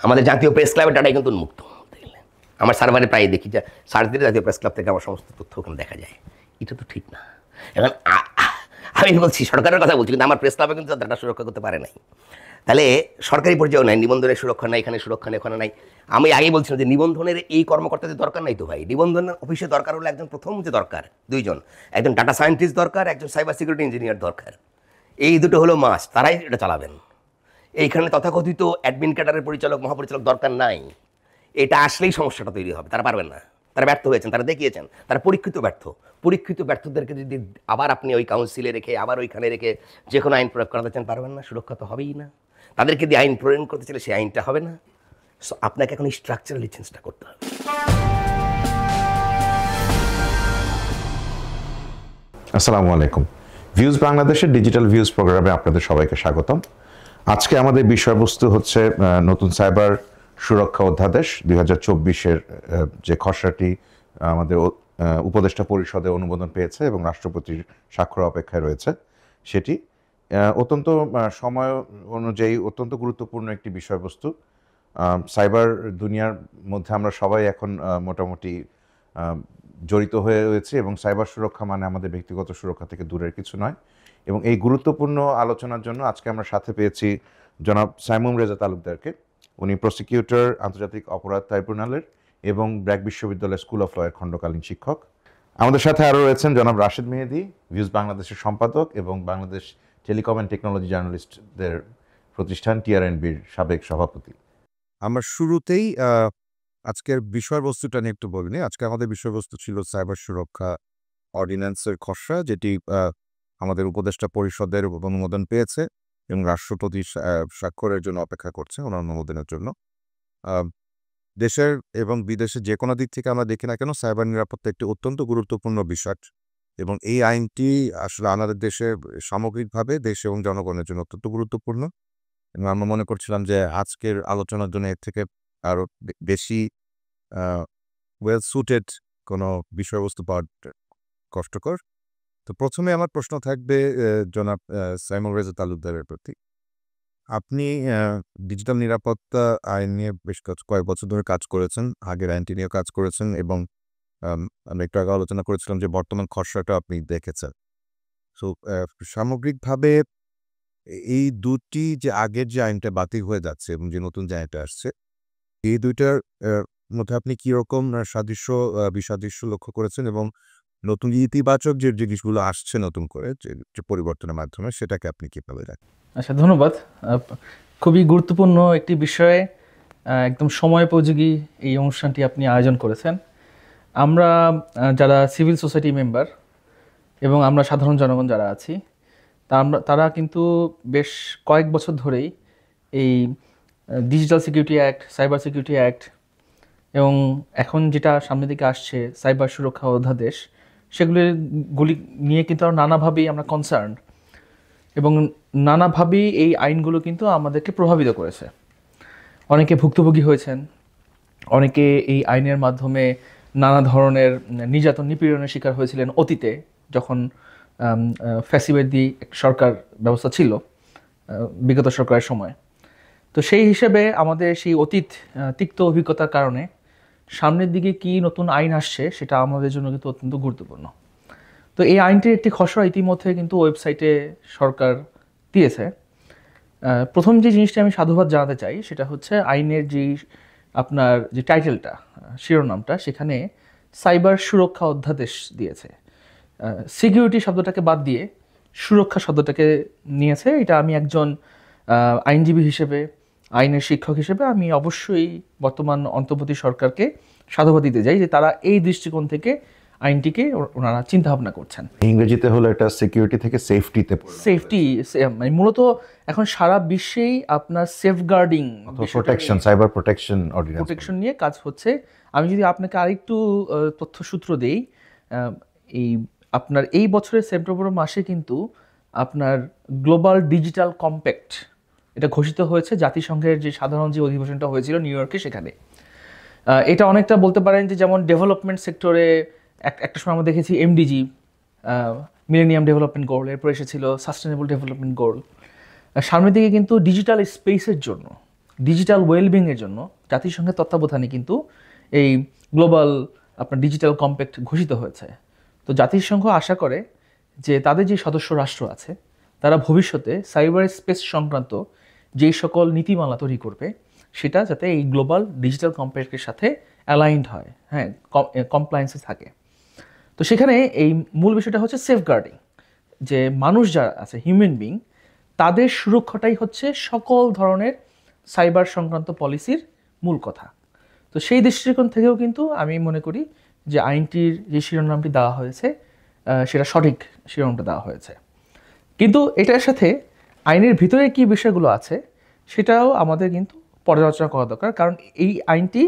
আমাদের জাতীয় প্রেস ক্লাবের ডাটাই কিন্তু উন্মুক্ত। আমার সার্ভারে প্রায় দেখি যে সার্চ দিলে জাতীয় প্রেস ক্লাব থেকে আমার সমস্ত তথ্য ওখানে দেখা যায়। এটা তো ঠিক না। এখন আমি বলছি সরকারের কথা বলছি, কিন্তু আমার প্রেস ক্লাবে কিন্তু ডাটা সুরক্ষা করতে পারে নাই। তাহলে সরকারি পর্যায়েও নাই, নিবন্ধনের সুরক্ষা নাই, এখানে সুরক্ষা নেই, ওখানে নাই। আমি আগেই বলছিলাম যে নিবন্ধনের এই কর্মকর্তাদের দরকার নাই তো ভাই। নিবন্ধন অফিসে দরকার হলো একজন, প্রথম যে দরকার দুইজন, একজন ডাটা সায়েন্টিস্ট দরকার, একজন সাইবার সিকিউরিটি ইঞ্জিনিয়ার দরকার। এই দুটো হলো মাস্ট, তারাই এটা চালাবেন। এইখানে তথাকথিত অ্যাডমিন ক্যাডারের পরিচালক, মহাপরিচালক দরকার নাই। এটা আসলেই সমস্যাটা তৈরি হবে। তারা পারবেন না, তারা ব্যর্থ হয়েছেন, তারা দেখিয়েছেন, তারা পরীক্ষিত ব্যর্থ। পরীক্ষিত ব্যর্থদেরকে যদি আবার আপনি ওই কাউন্সিলে রেখে আবার ওইখানে রেখে যে কোনো আইন প্রয়োগ করাতে চান, পারবেন না, সুরক্ষা তো হবেই না। তাদেরকে দিয়ে আইন প্রয়োগ করতে চাইলে সেই আইনটা হবে না। সো আপনাকে এখন স্ট্রাকচারালি চেঞ্জটা করতে হবে। আসসালামু আলাইকুম। ভিউজ বাংলাদেশের ডিজিটাল ভিউজ প্রোগ্রামে আপনাদের সবাইকে স্বাগতম। আজকে আমাদের বিষয়বস্তু হচ্ছে নতুন সাইবার সুরক্ষা অধ্যাদেশ 2024-এর যে খসড়াটি আমাদের উপদেষ্টা পরিষদে অনুমোদন পেয়েছে এবং রাষ্ট্রপতির স্বাক্ষর অপেক্ষায় রয়েছে। সেটি অত্যন্ত সময় অনুযায়ী অত্যন্ত গুরুত্বপূর্ণ একটি বিষয়বস্তু। সাইবার দুনিয়ার মধ্যে আমরা সবাই এখন মোটামুটি জড়িত হয়ে রয়েছে এবং সাইবার সুরক্ষা মানে আমাদের ব্যক্তিগত সুরক্ষা থেকে দূরের কিছু নয়। এবং এই গুরুত্বপূর্ণ আলোচনার জন্য আজকে আমরা সাথে পেয়েছি জনাব সাইমুম রেজা তালুকদারকে। উনি প্রসিকিউটর, আন্তর্জাতিক অপরাধ ট্রাইব্যুনালের এবং ব্র্যাক বিশ্ববিদ্যালয় স্কুল অফ লয়ের খণ্ডকালীন শিক্ষক। আমাদের সাথে আরও রয়েছেন জনাব রাশেদ মেহেদি, ভিউজ বাংলাদেশের সম্পাদক এবং বাংলাদেশ টেলিকম অ্যান্ড টেকনোলজি জার্নালিস্টদের প্রতিষ্ঠান TRNB-র সাবেক সভাপতি। আমরা শুরুতেই আজকের বিষয়বস্তুটা নিয়ে একটু বলিনি। আজকে আমাদের বিষয়বস্তু ছিল সাইবার সুরক্ষা অর্ডিন্যান্সের খসড়া, যেটি আমাদের উপদেষ্টা পরিষদের অনুমোদন পেয়েছে এবং রাষ্ট্রপতি স্বাক্ষরের জন্য অপেক্ষা করছে ওনার অনুমোদনের জন্য। দেশের এবং বিদেশে যে কোনো দিক থেকে আমরা দেখি না কেন, সাইবার নিরাপত্তা একটি অত্যন্ত গুরুত্বপূর্ণ বিষয় এবং এই আইনটি আসলে আমাদের দেশে সামগ্রিকভাবে দেশ এবং জনগণের জন্য অত্যন্ত গুরুত্বপূর্ণ। এবং আমরা মনে করছিলাম যে আজকের আলোচনার জন্য এর থেকে আরও বেশি ওয়েল সুটেড কোনো বিষয়বস্তু পাওয়া কষ্টকর। তো প্রথমে আমার প্রশ্ন থাকবে জনাব সাইমুম রেজা তালুকদারের প্রতি। আপনি ডিজিটাল নিরাপত্তা আইন নিয়ে বেশ কয়েক বছর ধরে কাজ করেছেন, আগের আইনটি নিয়েও কাজ করেছেন এবং আমরা একটু আগে আলোচনা করেছিলাম যে বর্তমান খসড়াটা আপনি দেখেছেন। সো সামগ্রিকভাবে এই দুটি যে আগের যে আইনটা বাতিল হয়ে যাচ্ছে এবং যে নতুন যে আইনটা আসছে, এই দুইটার মধ্যে আপনি কীরকম সাদৃশ্য বিসাদৃশ্য লক্ষ্য করেছেন এবং নতুন ইতিবাচক যে জিনিসগুলো আসছে নতুন করে যে পরিবর্তনের মাধ্যমে, সেটাকে আপনি কীভাবে দেখেন? আচ্ছা, ধন্যবাদ। খুবই গুরুত্বপূর্ণ একটি বিষয়ে একদম সময়োপযোগী এই অনুষ্ঠানটি আপনি আয়োজন করেছেন। আমরা যারা সিভিল সোসাইটি মেম্বার এবং আমরা সাধারণ জনগণ যারা আছি, তারা কিন্তু বেশ কয়েক বছর ধরেই এই digital security act, cyber security act এবং এখন যেটা সামনের দিকে আসছে সাইবার সুরক্ষা অধ্যাদেশ, সেগুলি নিয়ে কিন্তু নানাভাবেই আমরা কনসার্ন এবং নানাভাবেই এই আইনগুলো কিন্তু আমাদেরকে প্রভাবিত করেছে। অনেকে ভুক্তভোগী হয়েছেন, অনেকে এই আইনের মাধ্যমে নানা ধরনের নির্যাতন নিপীড়নের শিকার হয়েছিলেন অতীতে, যখন ফ্যাসিবাদী সরকার ব্যবস্থা ছিল বিগত সরকারের সময়। তো সেই হিসেবে আমাদের সেই অতীত তিক্ত অভিজ্ঞতার কারণে সামনের দিকে কি নতুন আইন আসছে সেটা আমাদের জন্য কিন্তু অত্যন্ত গুরুত্বপূর্ণ। তো এই আইনটির একটি খসড়া ইতিমধ্যে কিন্তু ওয়েবসাইটে সরকার দিয়েছে। প্রথম যে জিনিসটা আমি সাধুবাদ জানাতে চাই সেটা হচ্ছে আইনের আপনার যে টাইটেলটা, শিরোনামটা, সেখানে সাইবার সুরক্ষা অধ্যাদেশ দিয়েছে। সিকিউরিটি শব্দটাকে বাদ দিয়ে সুরক্ষা শব্দটাকে নিয়েছে। এটা আমি একজন আইনজীবী হিসেবে, আইনের শিক্ষক হিসেবে আমি অবশ্যই বর্তমান অন্তর্বর্তী সরকারকে সাধুবাদ দিতে যাই যে তারা এই দৃষ্টিকোণ থেকে আইনটিকে ওনারা চিন্তাভাবনা করছেন। ইংরেজিতে হলো এটা সিকিউরিটি থেকে সেফটিতে, সেফটি মানে মূলত এখন সারা বিশ্বেই আপনার সেফগার্ডিং, প্রোটেকশন, সাইবার প্রোটেকশন নিয়ে কাজ হচ্ছে। আমি যদি আপনাকে আরেকটু তথ্যসূত্র দেই, আপনার এই বছরের সেপ্টেম্বর মাসে কিন্তু আপনার গ্লোবাল ডিজিটাল কম্প্যাক্ট এটা ঘোষিত হয়েছে, জাতিসংঘের যে সাধারণ যে অধিবেশনটা হয়েছিল নিউ ইয়র্কে, সেখানে। এটা অনেকটা বলতে পারেন যে যেমন ডেভেলপমেন্ট সেক্টরে একটা সময় আমরা দেখেছি MDG, মিলেনিয়াম ডেভেলপমেন্ট গোল, এরপর এসেছিল সাস্টেনেবল ডেভেলপমেন্ট গোল। সামনের দিকে কিন্তু ডিজিটাল স্পেসের জন্য ডিজিটাল ওয়েলবিংয়ের জন্য জাতিসংঘের তত্ত্বাবধানে কিন্তু এই গ্লোবাল আপনার ডিজিটাল কম্প্যাক্ট ঘোষিত হয়েছে। তো জাতিসংঘ আশা করে যে তাদের যে সদস্য রাষ্ট্র আছে তারা ভবিষ্যতে সাইবার স্পেস সংক্রান্ত যেই সকল নীতিমালা তৈরি করবে সেটা যাতে এই গ্লোবাল ডিজিটাল কম্প্যাক্টের সাথে অ্যালাইনড হয়, হ্যাঁ, কমপ্লায়েন্সে থাকে। তো সেখানে এই মূল বিষয়টা হচ্ছে সেফগার্ডিং, যে মানুষ যারা আছে হিউম্যান বিং তাদের সুরক্ষাটাই হচ্ছে সকল ধরনের সাইবার সংক্রান্ত পলিসির মূল কথা। তো সেই দৃষ্টিকোণ থেকেও কিন্তু আমি মনে করি যে আইনটির যে শিরোনামটি দেওয়া হয়েছে সেটা সঠিক শিরোনামটা দেওয়া হয়েছে। কিন্তু এটার সাথে আইনের ভিতরে কী বিষয়গুলো আছে সেটাও আমাদের কিন্তু পর্যালোচনা করা দরকার, কারণ এই আইনটি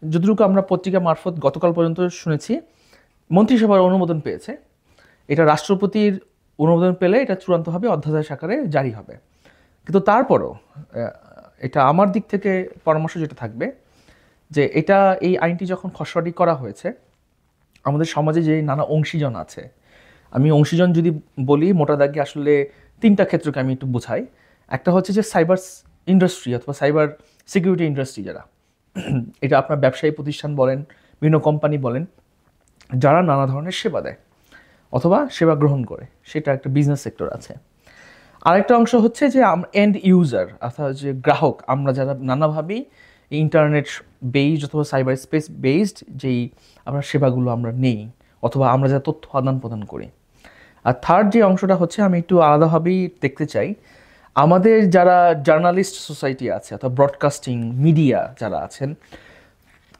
যতটুকু আমরা পত্রিকা মারফত গতকাল পর্যন্ত শুনেছি মন্ত্রিসভার অনুমোদন পেয়েছে। এটা রাষ্ট্রপতির অনুমোদন পেলে এটা চূড়ান্তভাবে অধ্যাদেশ আকারে জারি হবে। কিন্তু তারপরও এটা আমার দিক থেকে পরামর্শ যেটা থাকবে যে এই আইনটি যখন খসড়াটি করা হয়েছে, আমাদের সমাজে যে নানা অংশীজন আছে, আমি অংশীজন যদি বলি মোটা দাগে আসলে 3টা ক্ষেত্রকে আমি একটু বোঝাই। একটা হচ্ছে যে সাইবার ইন্ডাস্ট্রি অথবা সাইবার সিকিউরিটি ইন্ডাস্ট্রি, যারা এটা আপনার ব্যবসায়ী প্রতিষ্ঠান বলেন, বিভিন্ন কোম্পানি বলেন, যারা নানা ধরনের সেবা দেয় অথবা সেবা গ্রহণ করে, সেটা একটা বিজনেস সেক্টর আছে। আরেকটা অংশ হচ্ছে যে এন্ড ইউজার অর্থাৎ যে গ্রাহক, আমরা যারা নানাভাবেই ইন্টারনেট বেসড অথবা সাইবার স্পেস বেসড যেই আমরা সেবাগুলো আমরা নেই অথবা আমরা যারা তথ্য আদান প্রদান করি। আর থার্ড যে অংশটা হচ্ছে আমি একটু আলাদাভাবেই দেখতে চাই, আমাদের যারা জার্নালিস্ট সোসাইটি আছে অথবা ব্রডকাস্টিং মিডিয়া যারা আছেন।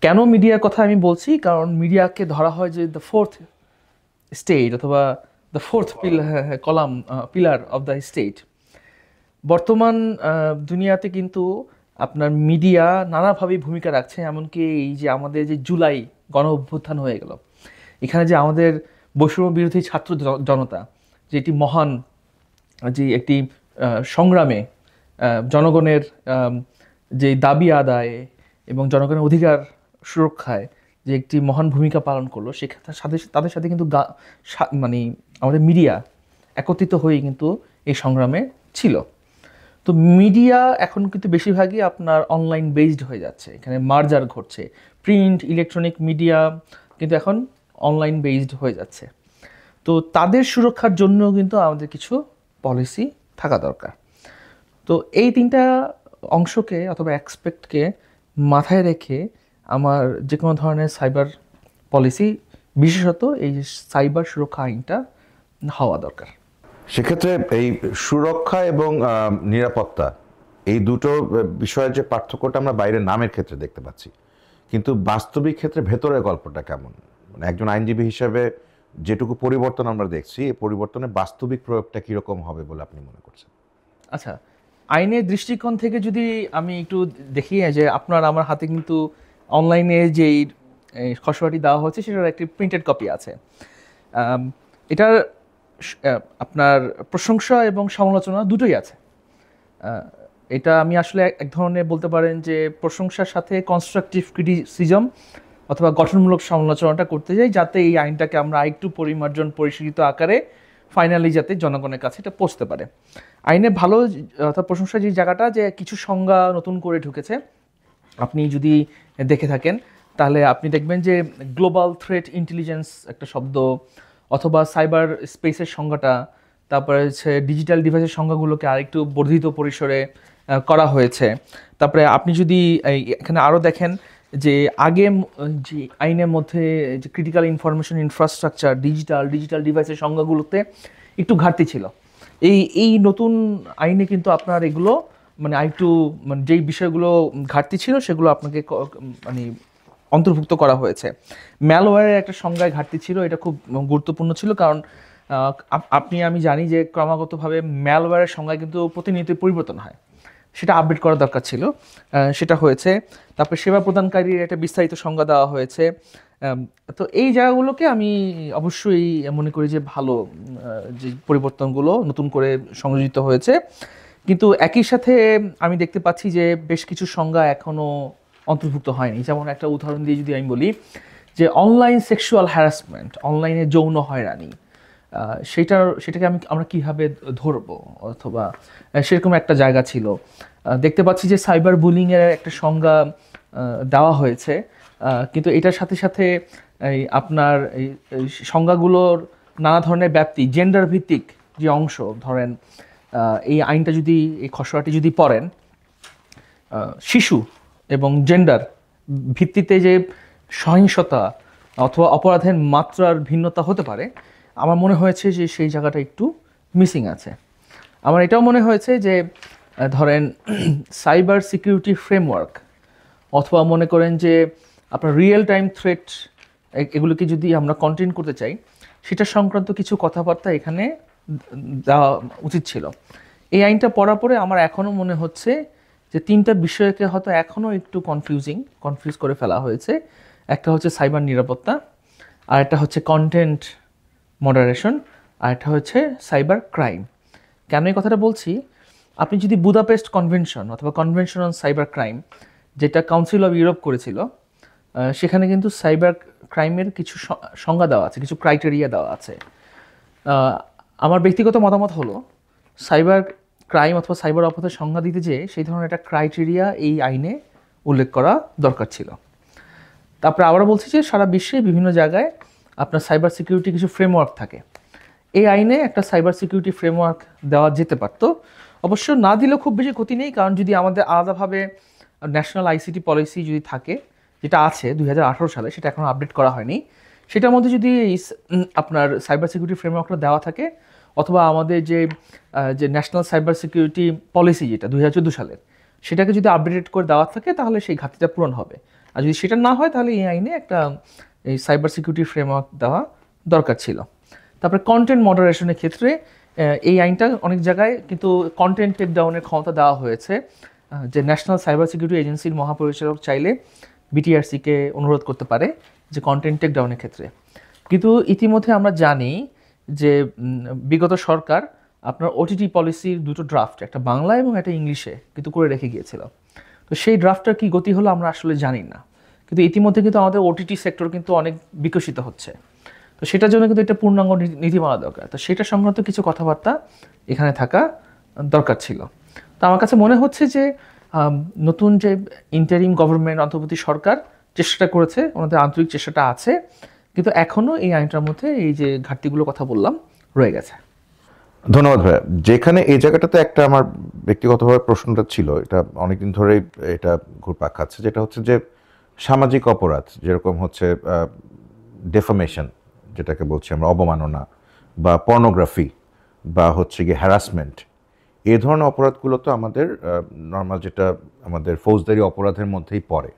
কেন মিডিয়ার কথা আমি বলছি? কারণ মিডিয়াকে ধরা হয় যে দ্য ফোর্থ স্টেট অথবা the fourth pillar of the state. বর্তমান দুনিয়াতে কিন্তু আপনার মিডিয়া নানাভাবেই ভূমিকা রাখছে। এমনকি এই যে আমাদের যে জুলাই গণ অভ্যুত্থান হয়ে গেল, এখানে যে আমাদের বৈষম্য বিরোধী ছাত্র জনতা যে একটি মহান যে একটি সংগ্রামে জনগণের যে দাবি আদায়ে এবং জনগণের অধিকার সুরক্ষায় যে একটি মহান ভূমিকা পালন করলো, সেখানে তাদের সাথে কিন্তু মানে আমাদের মিডিয়া একত্রিত হয়েই কিন্তু এই সংগ্রামে ছিল। তো মিডিয়া এখন কিন্তু বেশিরভাগই আপনার অনলাইন বেসড হয়ে যাচ্ছে, এখানে মার্জার ঘটছে, প্রিন্ট ইলেকট্রনিক মিডিয়া কিন্তু এখন অনলাইন বেসড হয়ে যাচ্ছে। তো তাদের সুরক্ষার জন্য কিন্তু আমাদের কিছু পলিসি থাকা দরকার। তো এই 3টা অংশকে অথবা অ্যাসপেক্টকে মাথায় রেখে আমার যে কোনো ধরনের সাইবার পলিসি, বিশেষত এই সাইবার সুরক্ষা আইনটা হওয়া দরকার। সেক্ষেত্রে এই সুরক্ষা এবং নিরাপত্তা এই দুটো বিষয়ের যে পার্থক্যটা আমরা বাইরের নামের ক্ষেত্রে দেখতে পাচ্ছি, কিন্তু বাস্তবিক ক্ষেত্রে ভেতরের গল্পটা কেমন? মানে একজন আইনজীবী হিসেবে যেটুকু পরিবর্তন আমরা দেখছি, এই পরিবর্তনের বাস্তবিক প্রয়োগটা কীরকম হবে বলে আপনি মনে করছেন? আচ্ছা, আইনের দৃষ্টিকোণ থেকে যদি আমি একটু দেখি যে আপনার আমার হাতে কিন্তু অনলাইনে যেই খসড়াটি দেওয়া হচ্ছে সেটার একটি প্রিন্টেড কপি আছে। এটার আপনার প্রশংসা এবং সমালোচনা দুটোই আছে। এটা আমি আসলে এক ধরনের বলতে পারেন যে প্রশংসার সাথে কনস্ট্রাকটিভ ক্রিটিসিজম অথবা গঠনমূলক সমালোচনাটা করতে যাই, যাতে এই আইনটাকে আমরা আরেকটু পরিমার্জন পরিশীলিত আকারে ফাইনালি যাতে জনগণের কাছে এটা পৌঁছতে পারে। আইনে ভালো অর্থাৎ প্রশংসা যে জায়গাটা, যে কিছু সংজ্ঞা নতুন করে ঢুকেছে, আপনি যদি দেখে থাকেন তাহলে আপনি দেখবেন যে গ্লোবাল থ্রেট ইন্টেলিজেন্স একটা শব্দ, অথবা সাইবার স্পেসের সংজ্ঞাটা, তারপরে হচ্ছে ডিজিটাল ডিভাইসের সংজ্ঞাগুলোকে আরেকটু বর্ধিত পরিসরে করা হয়েছে। তারপরে আপনি যদি এখানে আরও দেখেন যে আগে যে আইনের মধ্যে যে ক্রিটিক্যাল ইনফরমেশন ইনফ্রাস্ট্রাকচার ডিজিটাল ডিভাইসের সংজ্ঞাগুলোতে একটু ঘাটতি ছিল। এই নতুন আইনে কিন্তু আপনার এগুলো মানে আরেকটু মানে যেই বিষয়গুলো ঘাটতি ছিল সেগুলো আপনাকে মানে অন্তর্ভুক্ত করা হয়েছে। ম্যালওয়্যারের একটা সংজ্ঞায় ঘাটতি ছিল, এটা খুব গুরুত্বপূর্ণ ছিল, কারণ আমি জানি যে ক্রমাগতভাবে ম্যালওয়্যারের সংজ্ঞায় কিন্তু প্রতিনিয়ত পরিবর্তন হয়, সেটা আপডেট করা দরকার ছিল, সেটা হয়েছে। তারপরে সেবা প্রদানকারীর একটা বিস্তারিত সংজ্ঞা দেওয়া হয়েছে। তো এই জায়গাগুলোকে আমি অবশ্যই মনে করি যে ভালো যে পরিবর্তনগুলো নতুন করে সংযোজিত হয়েছে। কিন্তু একই সাথে আমি দেখতে পাচ্ছি যে বেশ কিছু সংজ্ঞা এখনও অন্তর্ভুক্ত হয়নি। যেমন একটা উদাহরণ দিয়ে যদি আমি বলি যে অনলাইন সেক্সুয়াল হ্যারাসমেন্ট, অনলাইনে যৌন হয়রানি, সেটাকে আমরা কিভাবে ধরবো, অথবা সেরকম একটা জায়গা ছিল। দেখতে পাচ্ছি যে সাইবার বুলিংয়ের একটা সংজ্ঞা দেওয়া হয়েছে, কিন্তু এটার সাথে সাথে আপনার এই সংজ্ঞাগুলোর নানা ধরনের ব্যাপ্তি, জেন্ডার ভিত্তিক যে অংশ, ধরেন এই আইনটা যদি, এই খসড়াটি যদি পড়েন, শিশু এবং জেন্ডার ভিত্তিতে যে সহিংসতা অথবা অপরাধের মাত্রার ভিন্নতা হতে পারে, আমার মনে হয়েছে যে সেই জায়গাটা একটু মিসিং আছে। আমার এটাও মনে হয়েছে যে ধরেন সাইবার সিকিউরিটি ফ্রেমওয়ার্ক, অথবা মনে করেন যে আপনার রিয়েল টাইম থ্রেট, এগুলোকে যদি আমরা কন্টেইন করতে চাই, সেটা সংক্রান্ত কিছু কথাবার্তা এখানে দেওয়া উচিত ছিল। এই আইনটা পড়ার পরে আমার এখনও মনে হচ্ছে যে 3টা বিষয়কে হয়তো এখনও একটু কনফিউজ করে ফেলা হয়েছে। একটা হচ্ছে সাইবার নিরাপত্তা, আর একটা হচ্ছে কন্টেন্ট মডারেশন, আর একটা হচ্ছে সাইবার ক্রাইম। কেন এই কথাটা বলছি, আপনি যদি বুদাপেস্ট কনভেনশন অথবা কনভেনশন অন সাইবার ক্রাইম, যেটা কাউন্সিল অফ ইউরোপ করেছিল, সেখানে কিন্তু সাইবার ক্রাইমের কিছু সংজ্ঞা দেওয়া আছে, কিছু ক্রাইটেরিয়া দেওয়া আছে। আমার ব্যক্তিগত মতামত হলো সাইবার ক্রাইম অথবা সাইবার অপরাধের সংজ্ঞা দিতে যেয়ে সেই ধরনের একটা ক্রাইটেরিয়া এই আইনে উল্লেখ করা দরকার ছিল। তারপরে আবারও বলছি যে সারা বিশ্বে বিভিন্ন জায়গায় আপনার সাইবার সিকিউরিটি কিছু ফ্রেমওয়ার্ক থাকে। এই আইনে একটা সাইবার সিকিউরিটি ফ্রেমওয়ার্ক দেওয়া যেতে পারত। অবশ্য না দিলেও খুব বেশি ক্ষতি নেই, কারণ যদি আমাদের আলাদাভাবে ন্যাশনাল আইসিটি পলিসি যদি থাকে, যেটা আছে 2018 সালে, সেটা এখনও আপডেট করা হয়নি, সেটার মধ্যে যদি আপনার সাইবার সিকিউরিটি ফ্রেমওয়ার্কটা দেওয়া থাকে, অথবা আমাদের যে ন্যাশনাল সাইবার সিকিউরিটি পলিসি যেটা 2014 সালের, সেটাকে যদি আপডেট করে দেওয়া থাকে, তাহলে সেই ঘাটতিটা পূরণ হবে। আর যদি সেটা না হয়, তাহলে এই আইনে একটা এই সাইবার সিকিউরিটি ফ্রেমওয়ার্ক দেওয়া দরকার ছিল। তারপরে কন্টেন্ট মডারেশনের ক্ষেত্রে এই আইনটা অনেক জায়গায় কিন্তু কন্টেন্ট টেক ডাউনের ক্ষমতা দেওয়া হয়েছে, যে ন্যাশনাল সাইবার সিকিউরিটি এজেন্সির মহাপরিচালক চাইলে বিটিআরসিকে অনুরোধ করতে পারে যে কন্টেন্ট টেক ডাউনের ক্ষেত্রে। কিন্তু ইতিমধ্যে আমরা জানি যে বিগত সরকার আপনার ওটিটি পলিসির 2টো ড্রাফট, একটা বাংলা এবং একটা ইংলিশে কিন্তু করে রেখে গিয়েছিল। তো সেই ড্রাফটটার কী গতি হলো আমরা আসলে জানি না, কিন্তু ইতিমধ্যে কিন্তু আমাদের ওটিটি সেক্টর কিন্তু অনেক বিকশিত হচ্ছে। তো সেটার জন্য কিন্তু একটা পূর্ণাঙ্গ নীতিমালা দরকার। তো সেটা সংক্রান্ত কিছু কথাবার্তা এখানে থাকা দরকার ছিল। তো আমার কাছে মনে হচ্ছে যে নতুন যে ইন্টারিম গভর্নমেন্ট, অন্তর্বর্তী সরকার চেষ্টাটা করেছে, ওনাদের আন্তরিক চেষ্টাটা আছে, কিন্তু এখনও এই আইনটার মধ্যে এই যে ঘাটতিগুলোর কথা বললাম রয়ে গেছে। ধন্যবাদ ভাইয়া। যেখানে এই জায়গাটাতে একটা আমার ব্যক্তিগতভাবে প্রশ্নটা ছিল, এটা অনেকদিন ধরেই এটা ঘুরপাক খাচ্ছে, যেটা হচ্ছে যে সামাজিক অপরাধ, যেরকম হচ্ছে ডেফামেশন, যেটাকে বলছি আমরা, অবমাননা, বা পর্নোগ্রাফি, বা হচ্ছে গিয়ে হ্যারাসমেন্ট, এই ধরনের অপরাধগুলো তো আমাদের নর্মাল যেটা আমাদের ফৌজদারি অপরাধের মধ্যেই পড়ে,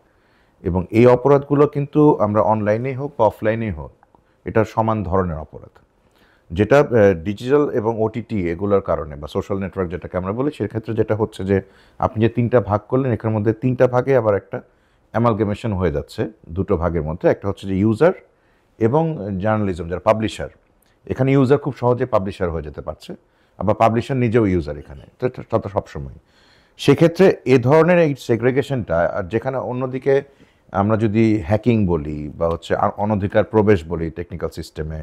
এবং এই অপরাধগুলো কিন্তু আমরা অনলাইনেই হোক বা অফলাইনেই হোক, এটা সমান ধরনের অপরাধ। যেটা ডিজিটাল এবং ওটিটি এগুলোর কারণে, বা সোশ্যাল নেটওয়ার্ক যেটাকে আমরা বলি, সেক্ষেত্রে যেটা হচ্ছে যে আপনি যে 3টা ভাগ করলেন, এখানের মধ্যে 3টা ভাগে আবার একটা অ্যামালগেমেশন হয়ে যাচ্ছে 2টো ভাগের মধ্যে। একটা হচ্ছে যে ইউজার এবং জার্নালিজম, যারা পাবলিশার, এখানে ইউজার খুব সহজে পাবলিশার হয়ে যেতে পারছে, আবার পাবলিশার নিজেও ইউজার এখানে, তো সবসময় সেক্ষেত্রে এ ধরনের এই সেগ্রেগেশনটা। আর যেখানে অন্যদিকে আমরা যদি হ্যাকিং বলি, বা হচ্ছে অনধিকার প্রবেশ বলি টেকনিক্যাল সিস্টেমে,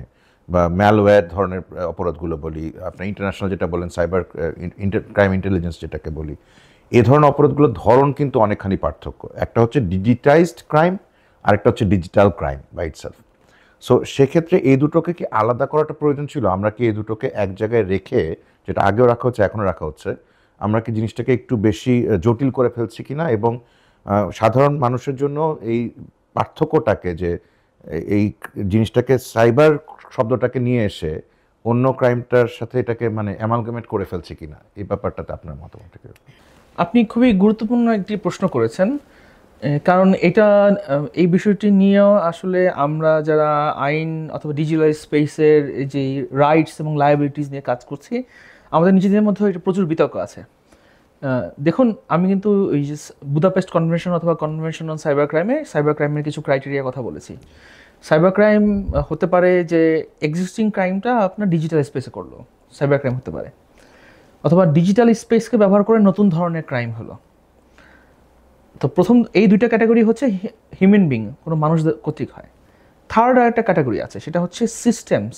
বা ম্যালওয়্যার ধরনের অপরাধগুলো বলি, আপনার ইন্টারন্যাশনাল যেটা বলেন সাইবার ক্রাইম ইন্টেলিজেন্স যেটাকে বলি, এ ধরনের অপরাধগুলোর ধরন কিন্তু অনেকখানি পার্থক্য। একটা হচ্ছে ডিজিটাইজড ক্রাইম, আরেকটা হচ্ছে digital crime by itself. So সেক্ষেত্রে এই দুটোকে কি আলাদা করাটা প্রয়োজন ছিল? আমরা কি এই দুটোকে এক জায়গায় রেখে, যেটা আগেও রাখা হচ্ছে এখনও রাখা হচ্ছে, আমরা কি জিনিসটাকে একটু বেশি জটিল করে ফেলছি কিনা? এবং সাধারণ মানুষের জন্য এই পার্থক্যটাকে, যে এই জিনিসটাকে সাইবার শব্দটাকে নিয়ে এসে অন্য ক্রাইমটার সাথে এটাকে মানে অ্যামালগামেট করে ফেলছে কিনা, এই ব্যাপারটাতে আপনার মতামত কি? আপনি খুবই গুরুত্বপূর্ণ একটি প্রশ্ন করেছেন, কারণ এটা এই বিষয়টি নিয়েও আসলে আমরা যারা আইন অথবা ডিজিটাল স্পেসের যে রাইটস এবং লায়াবিলিটিস নিয়ে কাজ করছি, আমাদের নিজেদের মধ্যে এটা প্রচুর বিতর্ক আছে। দেখুন, আমি কিন্তু ওই যে বুদাপেস্ট কনভেনশন অথবা কনভেনশন অন সাইবার ক্রাইমের কিছু ক্রাইটেরিয়া কথা বলেছি। সাইবার ক্রাইম হতে পারে যে এক্সিস্টিং ক্রাইমটা আপনার ডিজিটাল স্পেসে করলো, সাইবার ক্রাইম হতে পারে, অথবা ডিজিটাল স্পেসকে ব্যবহার করে নতুন ধরনের ক্রাইম হলো। তো প্রথম এই 2টা ক্যাটাগরি হচ্ছে হিউম্যান বিং, কোনো মানুষ কর্তৃক হয়। থার্ড আর একটা ক্যাটাগরি আছে, সেটা হচ্ছে সিস্টেমস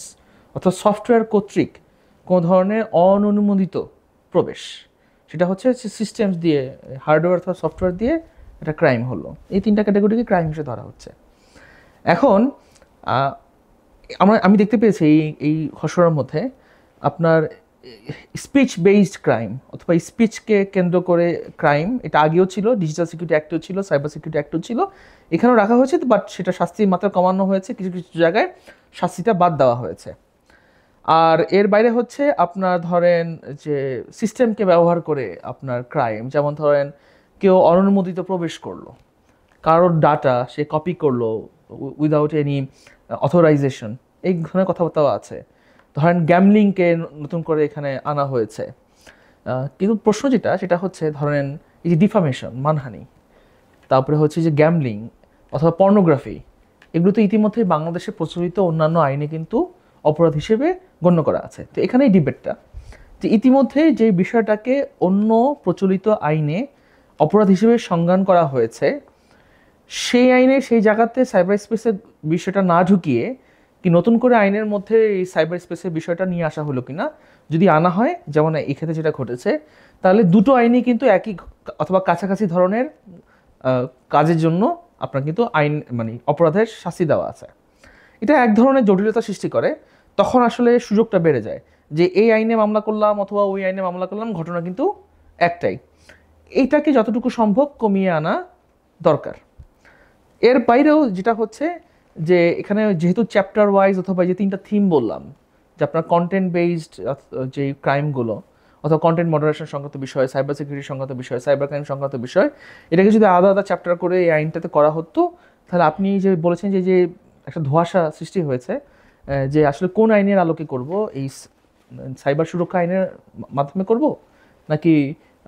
অথবা সফটওয়্যার কর্তৃক কোনো ধরনের অননুমোদিত প্রবেশ, সেটা হচ্ছে সিস্টেমস দিয়ে, হার্ডওয়্যার অথবা সফটওয়্যার দিয়ে একটা ক্রাইম হলো। এই 3টা ক্যাটাগরিকে ক্রাইম হিসেবে ধরা হচ্ছে। এখন আমি দেখতে পেয়েছি এই খসড়ার মধ্যে আপনার স্পিচ বেসড ক্রাইম অথবা স্পিচকে কেন্দ্র করে ক্রাইম, এটা আগেও ছিল, ডিজিটাল সিকিউরিটি অ্যাক্টও ছিল, সাইবার সিকিউরিটি অ্যাক্টও ছিল, এখানেও রাখা হয়েছে, বাট সেটা শাস্তির মাত্রা কমানো হয়েছে, কিছু কিছু জায়গায় শাস্তিটা বাদ দেওয়া হয়েছে। আর এর বাইরে হচ্ছে আপনার ধরেন যে সিস্টেমকে ব্যবহার করে আপনার ক্রাইম, যেমন ধরেন কেউ অননুমোদিত প্রবেশ করলো, কারোর ডাটা সে কপি করলো উইদাউট এনি অথরাইজেশন, এই ধরনের কথাবার্তাও আছে। ধরেন গ্যামলিংকে নতুন করে এখানে আনা হয়েছে। কিন্তু প্রশ্ন সেটা হচ্ছে ধরেন এই যে ডিফামেশন, মানহানি, তারপরে হচ্ছে যে গ্যামলিং অথবা পর্নোগ্রাফি, এগুলো তো ইতিমধ্যেই বাংলাদেশে প্রচলিত অন্যান্য আইনে কিন্তু অপরাধ হিসেবে গণ্য করা আছে। তো এখানেই ডিবেটটা যে ইতিমধ্যে যে বিষয়টাকে অন্য প্রচলিত আইনে অপরাধ হিসেবে সংজ্ঞান করা হয়েছে, সেই আইনে সেই জায়গাতে সাইবার স্পেসের বিষয়টা না ঢুকিয়ে কি নতুন করে আইনের মধ্যে এই সাইবার স্পেসের বিষয়টা নিয়ে আসা হলো কিনা, যদি আনা হয়, যেমন এই ক্ষেত্রে যেটা ঘটেছে, তাহলে দুটো আইনই কিন্তু একই অথবা কাছাকাছি ধরনের কাজের জন্য আপনার কিন্তু আইন মানে অপরাধের শাস্তি দেওয়া আছে। এটা এক ধরনের জটিলতা সৃষ্টি করে। তখন আসলে সুযোগটা বেড়ে যায় যে এই আইনে মামলা করলাম অথবা ওই আইনে মামলা করলাম, ঘটনা কিন্তু একটাই। এইটাকে যতটুকু সম্ভব কমিয়ে আনা দরকার। এর বাইরেও যেটা হচ্ছে যে এখানে যেহেতু চ্যাপ্টার ওয়াইজ অথবা যে 3টা থিম বললাম, যে আপনার কন্টেন্ট বেসড যে ক্রাইমগুলো অথবা কন্টেন্ট মডারেশন সংক্রান্ত বিষয়, সাইবার সিকিউরিটি সংক্রান্ত বিষয়, সাইবার ক্রাইম সংক্রান্ত বিষয়, এটাকে যদি আলাদা আলাদা চ্যাপ্টার করে এই আইনটাতে করা হতো, তাহলে আপনি যে বলেছেন যে যে একটা ধোঁয়াশা সৃষ্টি হয়েছে যে আসলে কোন আইনের আলোকে করব, এই সাইবার সুরক্ষা আইনের মাধ্যমে করব, নাকি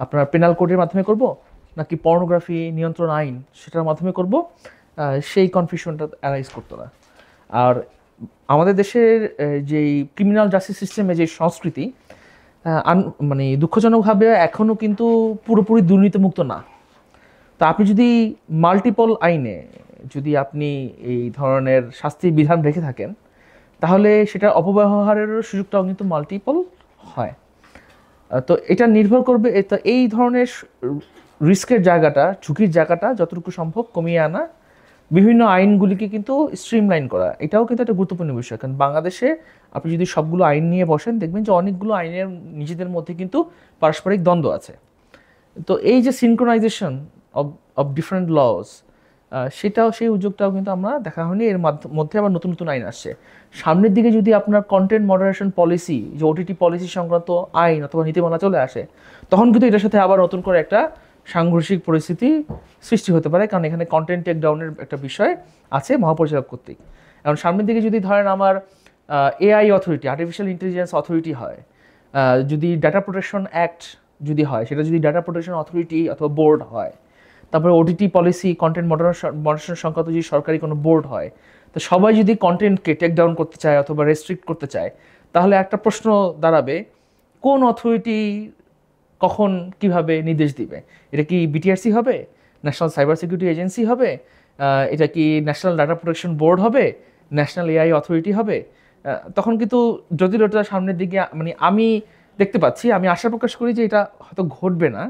আপনার পেনাল কোডের মাধ্যমে করব, নাকি পর্নোগ্রাফি নিয়ন্ত্রণ আইন সেটার মাধ্যমে করব, সেই কনফিউশনটা অ্যারাইজ করতো না। আর আমাদের দেশের যেই ক্রিমিনাল জাস্টিস সিস্টেমে যে সংস্কৃতি, মানে দুঃখজনকভাবে এখনও কিন্তু পুরোপুরি দুর্নীতিমুক্ত না। তো আপনি যদি মাল্টিপল আইনে যদি আপনি এই ধরনের শাস্তির বিধান রেখে থাকেন, তাহলে সেটার অপব্যবহারেরও সুযোগটাও কিন্তু মাল্টিপল হয়। তো এটা নির্ভর করবে, তো এই ধরনের রিস্কের জায়গাটা, ঝুঁকির জায়গাটা যতটুকু সম্ভব কমিয়ে আনা, বিভিন্ন আইনগুলিকে কিন্তু স্ট্রিমলাইন করা, এটাও কিন্তু একটা গুরুত্বপূর্ণ বিষয়। কারণ বাংলাদেশে আপনি যদি সবগুলো আইন নিয়ে বসেন, দেখবেন যে অনেকগুলো আইনের নিজেদের মধ্যে কিন্তু পারস্পরিক দ্বন্দ্ব আছে। তো এই যে সিনক্রোনাইজেশন অফ ডিফারেন্ট লজ, সেটাও, সেই উদ্যোগটাও কিন্তু আমরা দেখা হয়নি। এর মধ্যে আবার নতুন নতুন আইন আসছে সামনের দিকে। যদি আপনার কন্টেন্ট মডারেশন পলিসি, যে ওটিটি পলিসি সংক্রান্ত আইন অথবা নীতিমালা চলে আসে, তখন কিন্তু এটার সাথে আবার নতুন করে একটা সাংঘর্ষিক পরিস্থিতি সৃষ্টি হতে পারে, কারণ এখানে কন্টেন্ট টেক ডাউনের একটা বিষয় আছে মহাপরিচালক কর্তৃক। এখন সামনের দিকে যদি ধরেন আমার AI authority, artificial intelligence authority হয়, যদি ডাটা প্রোটেকশন অ্যাক্ট যদি হয়, সেটা যদি ডাটা প্রোটেকশন অথরিটি অথবা বোর্ড হয়, তারপরে ওটিটি পলিসি, কন্টেন্ট মডারেশন সংক্রান্ত যদি সরকারি কোনো বোর্ড হয়, তো সবাই যদি কন্টেন্টকে টেক ডাউন করতে চায় অথবা রেস্ট্রিক্ট করতে চায়, তাহলে একটা প্রশ্ন দাঁড়াবে, কোন অথরিটি কখন কিভাবে নির্দেশ দিবে? এটা কি বিটিআরসি হবে, ন্যাশনাল সাইবার সিকিউরিটি এজেন্সি হবে, এটা কি ন্যাশনাল ডাটা প্রোটেকশন বোর্ড হবে, ন্যাশনাল এআই অথরিটি হবে? তখন কিন্তু জটিলতা সামনের দিকে মানে আমি দেখতে পাচ্ছি। আমি আশা প্রকাশ করি যে এটা হয়তো ঘটবে না,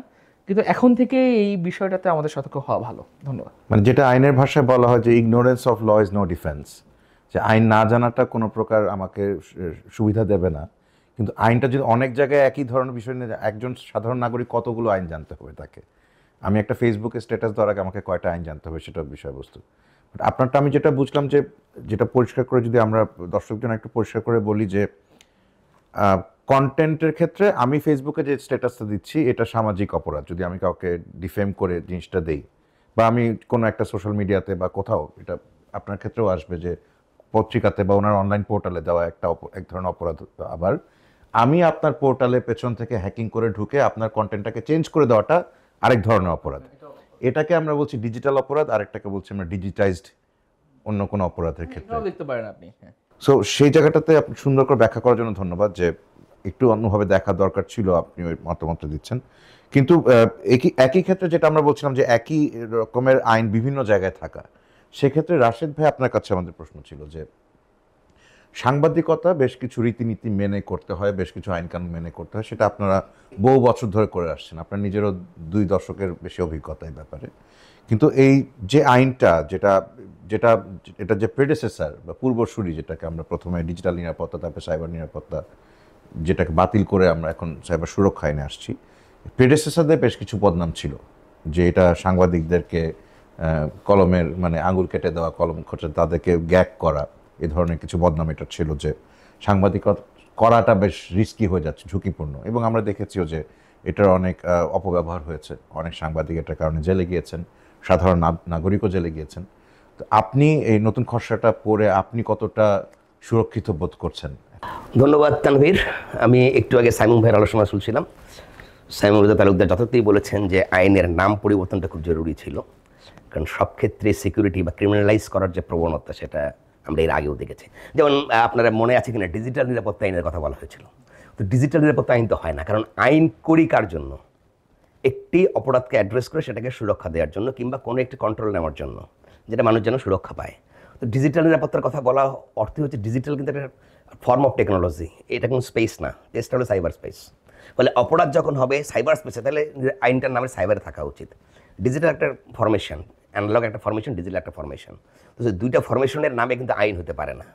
কিন্তু এখন থেকে এই বিষয়টাতে আমাদের সতর্ক হওয়া ভালো। ধন্যবাদ। মানে যেটা আইনের ভাষায় বলা হয় যে ignorance of law is no defence, যে আইন না জানাটা কোনো প্রকার আমাকে সুবিধা দেবে না। কিন্তু আইনটা যদি অনেক জায়গায় একই ধরনের বিষয় নিয়ে, একজন সাধারণ নাগরিক কতগুলো আইন জানতে হবে তাকে, আমি একটা ফেসবুকে স্ট্যাটাস দেওয়ার আগে আমাকে কয়টা আইন জানতে হবে, সেটা বিষয়বস্তু। বাট আপনারটা আমি যেটা বুঝলাম, যে যেটা পরিষ্কার করে যদি আমরা দর্শকজন একটু পরিষ্কার করে বলি, যে কন্টেন্টের ক্ষেত্রে আমি ফেসবুকে যে স্ট্যাটাসটা দিচ্ছি এটা সামাজিক অপরাধ যদি আমি কাউকে ডিফেম করে জিনিসটা দেই, বা আমি কোনো একটা সোশ্যাল মিডিয়াতে বা কোথাও, এটা আপনার ক্ষেত্রেও আসবে যে পত্রিকাতে বা ওনার অনলাইন পোর্টালে দেওয়া এক ধরনের অপরাধ। আবার আমি আপনার পোর্টালে পেছন থেকে হ্যাকিং করে ঢুকে আপনার কন্টেন্টটাকে চেঞ্জ করে দেওয়াটা আরেক ধরনের অপরাধ। এটাকে আমরা বলছি ডিজিটাল অপরাধ, আরেকটাকে বলছি আমরা ডিজিটাইজড অন্য কোনো অপরাধের ক্ষেত্রে দেখতে পারেন আপনি। সো সেই জায়গাটাতে আপনি সুন্দর করে ব্যাখ্যা করার জন্য ধন্যবাদ, যে একটু অন্যভাবে দেখা দরকার ছিল, আপনি ওই মতামত দিচ্ছেন। কিন্তু একই ক্ষেত্রে যেটা আমরা বলছিলাম যে একই রকমের আইন বিভিন্ন জায়গায় থাকা, সেক্ষেত্রে রাশেদ ভাই আপনার কাছে আমাদের প্রশ্ন ছিল যে সাংবাদিকতা বেশ কিছু রীতিনীতি মেনে করতে হয়, বেশ কিছু আইনকানুন মেনে করতে হয়, সেটা আপনারা বহু বছর ধরে করে আসছেন, আপনার নিজেরও 2 দশকের বেশি অভিজ্ঞতা এই ব্যাপারে। কিন্তু এই যে আইনটা যেটা যেটা এটা যে প্রেডেসেসর বা পূর্বসূরি, যেটাকে আমরা প্রথমে ডিজিটাল নিরাপত্তা, তারপরে সাইবার নিরাপত্তা, যেটাকে বাতিল করে আমরা এখন সাইবার সুরক্ষা আইনে আসছি, প্রেডেসেসরদের বেশ কিছু বদনাম ছিল যে এটা সাংবাদিকদেরকে কলমের মানে আঙুল কেটে দেওয়া, কলম খোঁচা, তাদেরকে গ্যাগ করা, এ ধরনের কিছু বদনাম এটা ছিল, যে সাংবাদিকতা করাটা বেশ রিস্কি হয়ে যাচ্ছে, ঝুঁকিপূর্ণ। এবং আমরা দেখেছিও যে এটার অনেক অপব্যবহার হয়েছে, অনেক সাংবাদিক এটার কারণে জেলে গিয়েছেন, সাধারণ নাগরিকও জেলে গিয়েছেন। তো আপনি এই নতুন খসড়াটা পড়ে আপনি কতটা সুরক্ষিত বোধ করছেন? ধন্যবাদ তানভীর। আমি একটু আগে সাইমুম ভাইয়ের আলোচনা শুনছিলাম। সাইমুম রেজা তালুকদার যথার্থই বলেছেন যে আইনের নাম পরিবর্তনটা খুব জরুরি ছিল, কারণ সব ক্ষেত্রে সিকিউরিটি বা ক্রিমিনালাইজ করার যে প্রবণতা সেটা আমরা এর আগেও দেখেছি। যেমন আপনারা মনে আছে কিনা ডিজিটাল নিরাপত্তা আইনের কথা বলা হয়েছিল। তো ডিজিটাল নিরাপত্তা আইন তো হয় না, কারণ আইন করি কার জন্য? একটি অপরাধকে অ্যাড্রেস করে সেটাকে সুরক্ষা দেওয়ার জন্য, কিংবা কোনো একটি কন্ট্রোল নেওয়ার জন্য, যেটা মানুষ যেন সুরক্ষা পায়। তো ডিজিটাল নিরাপত্তার কথা বলা অর্থ হচ্ছে ডিজিটাল কিন্তু একটা ফর্ম অফ টেকনোলজি, এটা কোনো স্পেস না, টেস্ট হলো সাইবার স্পেস। ফলে অপরাধ যখন হবে সাইবার স্পেসে, তাহলে আইনটার নামে সাইবারে থাকা উচিত। ডিজিটাল একটা ফরমেশন, অ্যানালগ একটা ফরমেশন, ডিজিটাল একটা ফরমেশন। তো দুইটা ফরমেশনের নামে কিন্তু আইন হতে পারে না,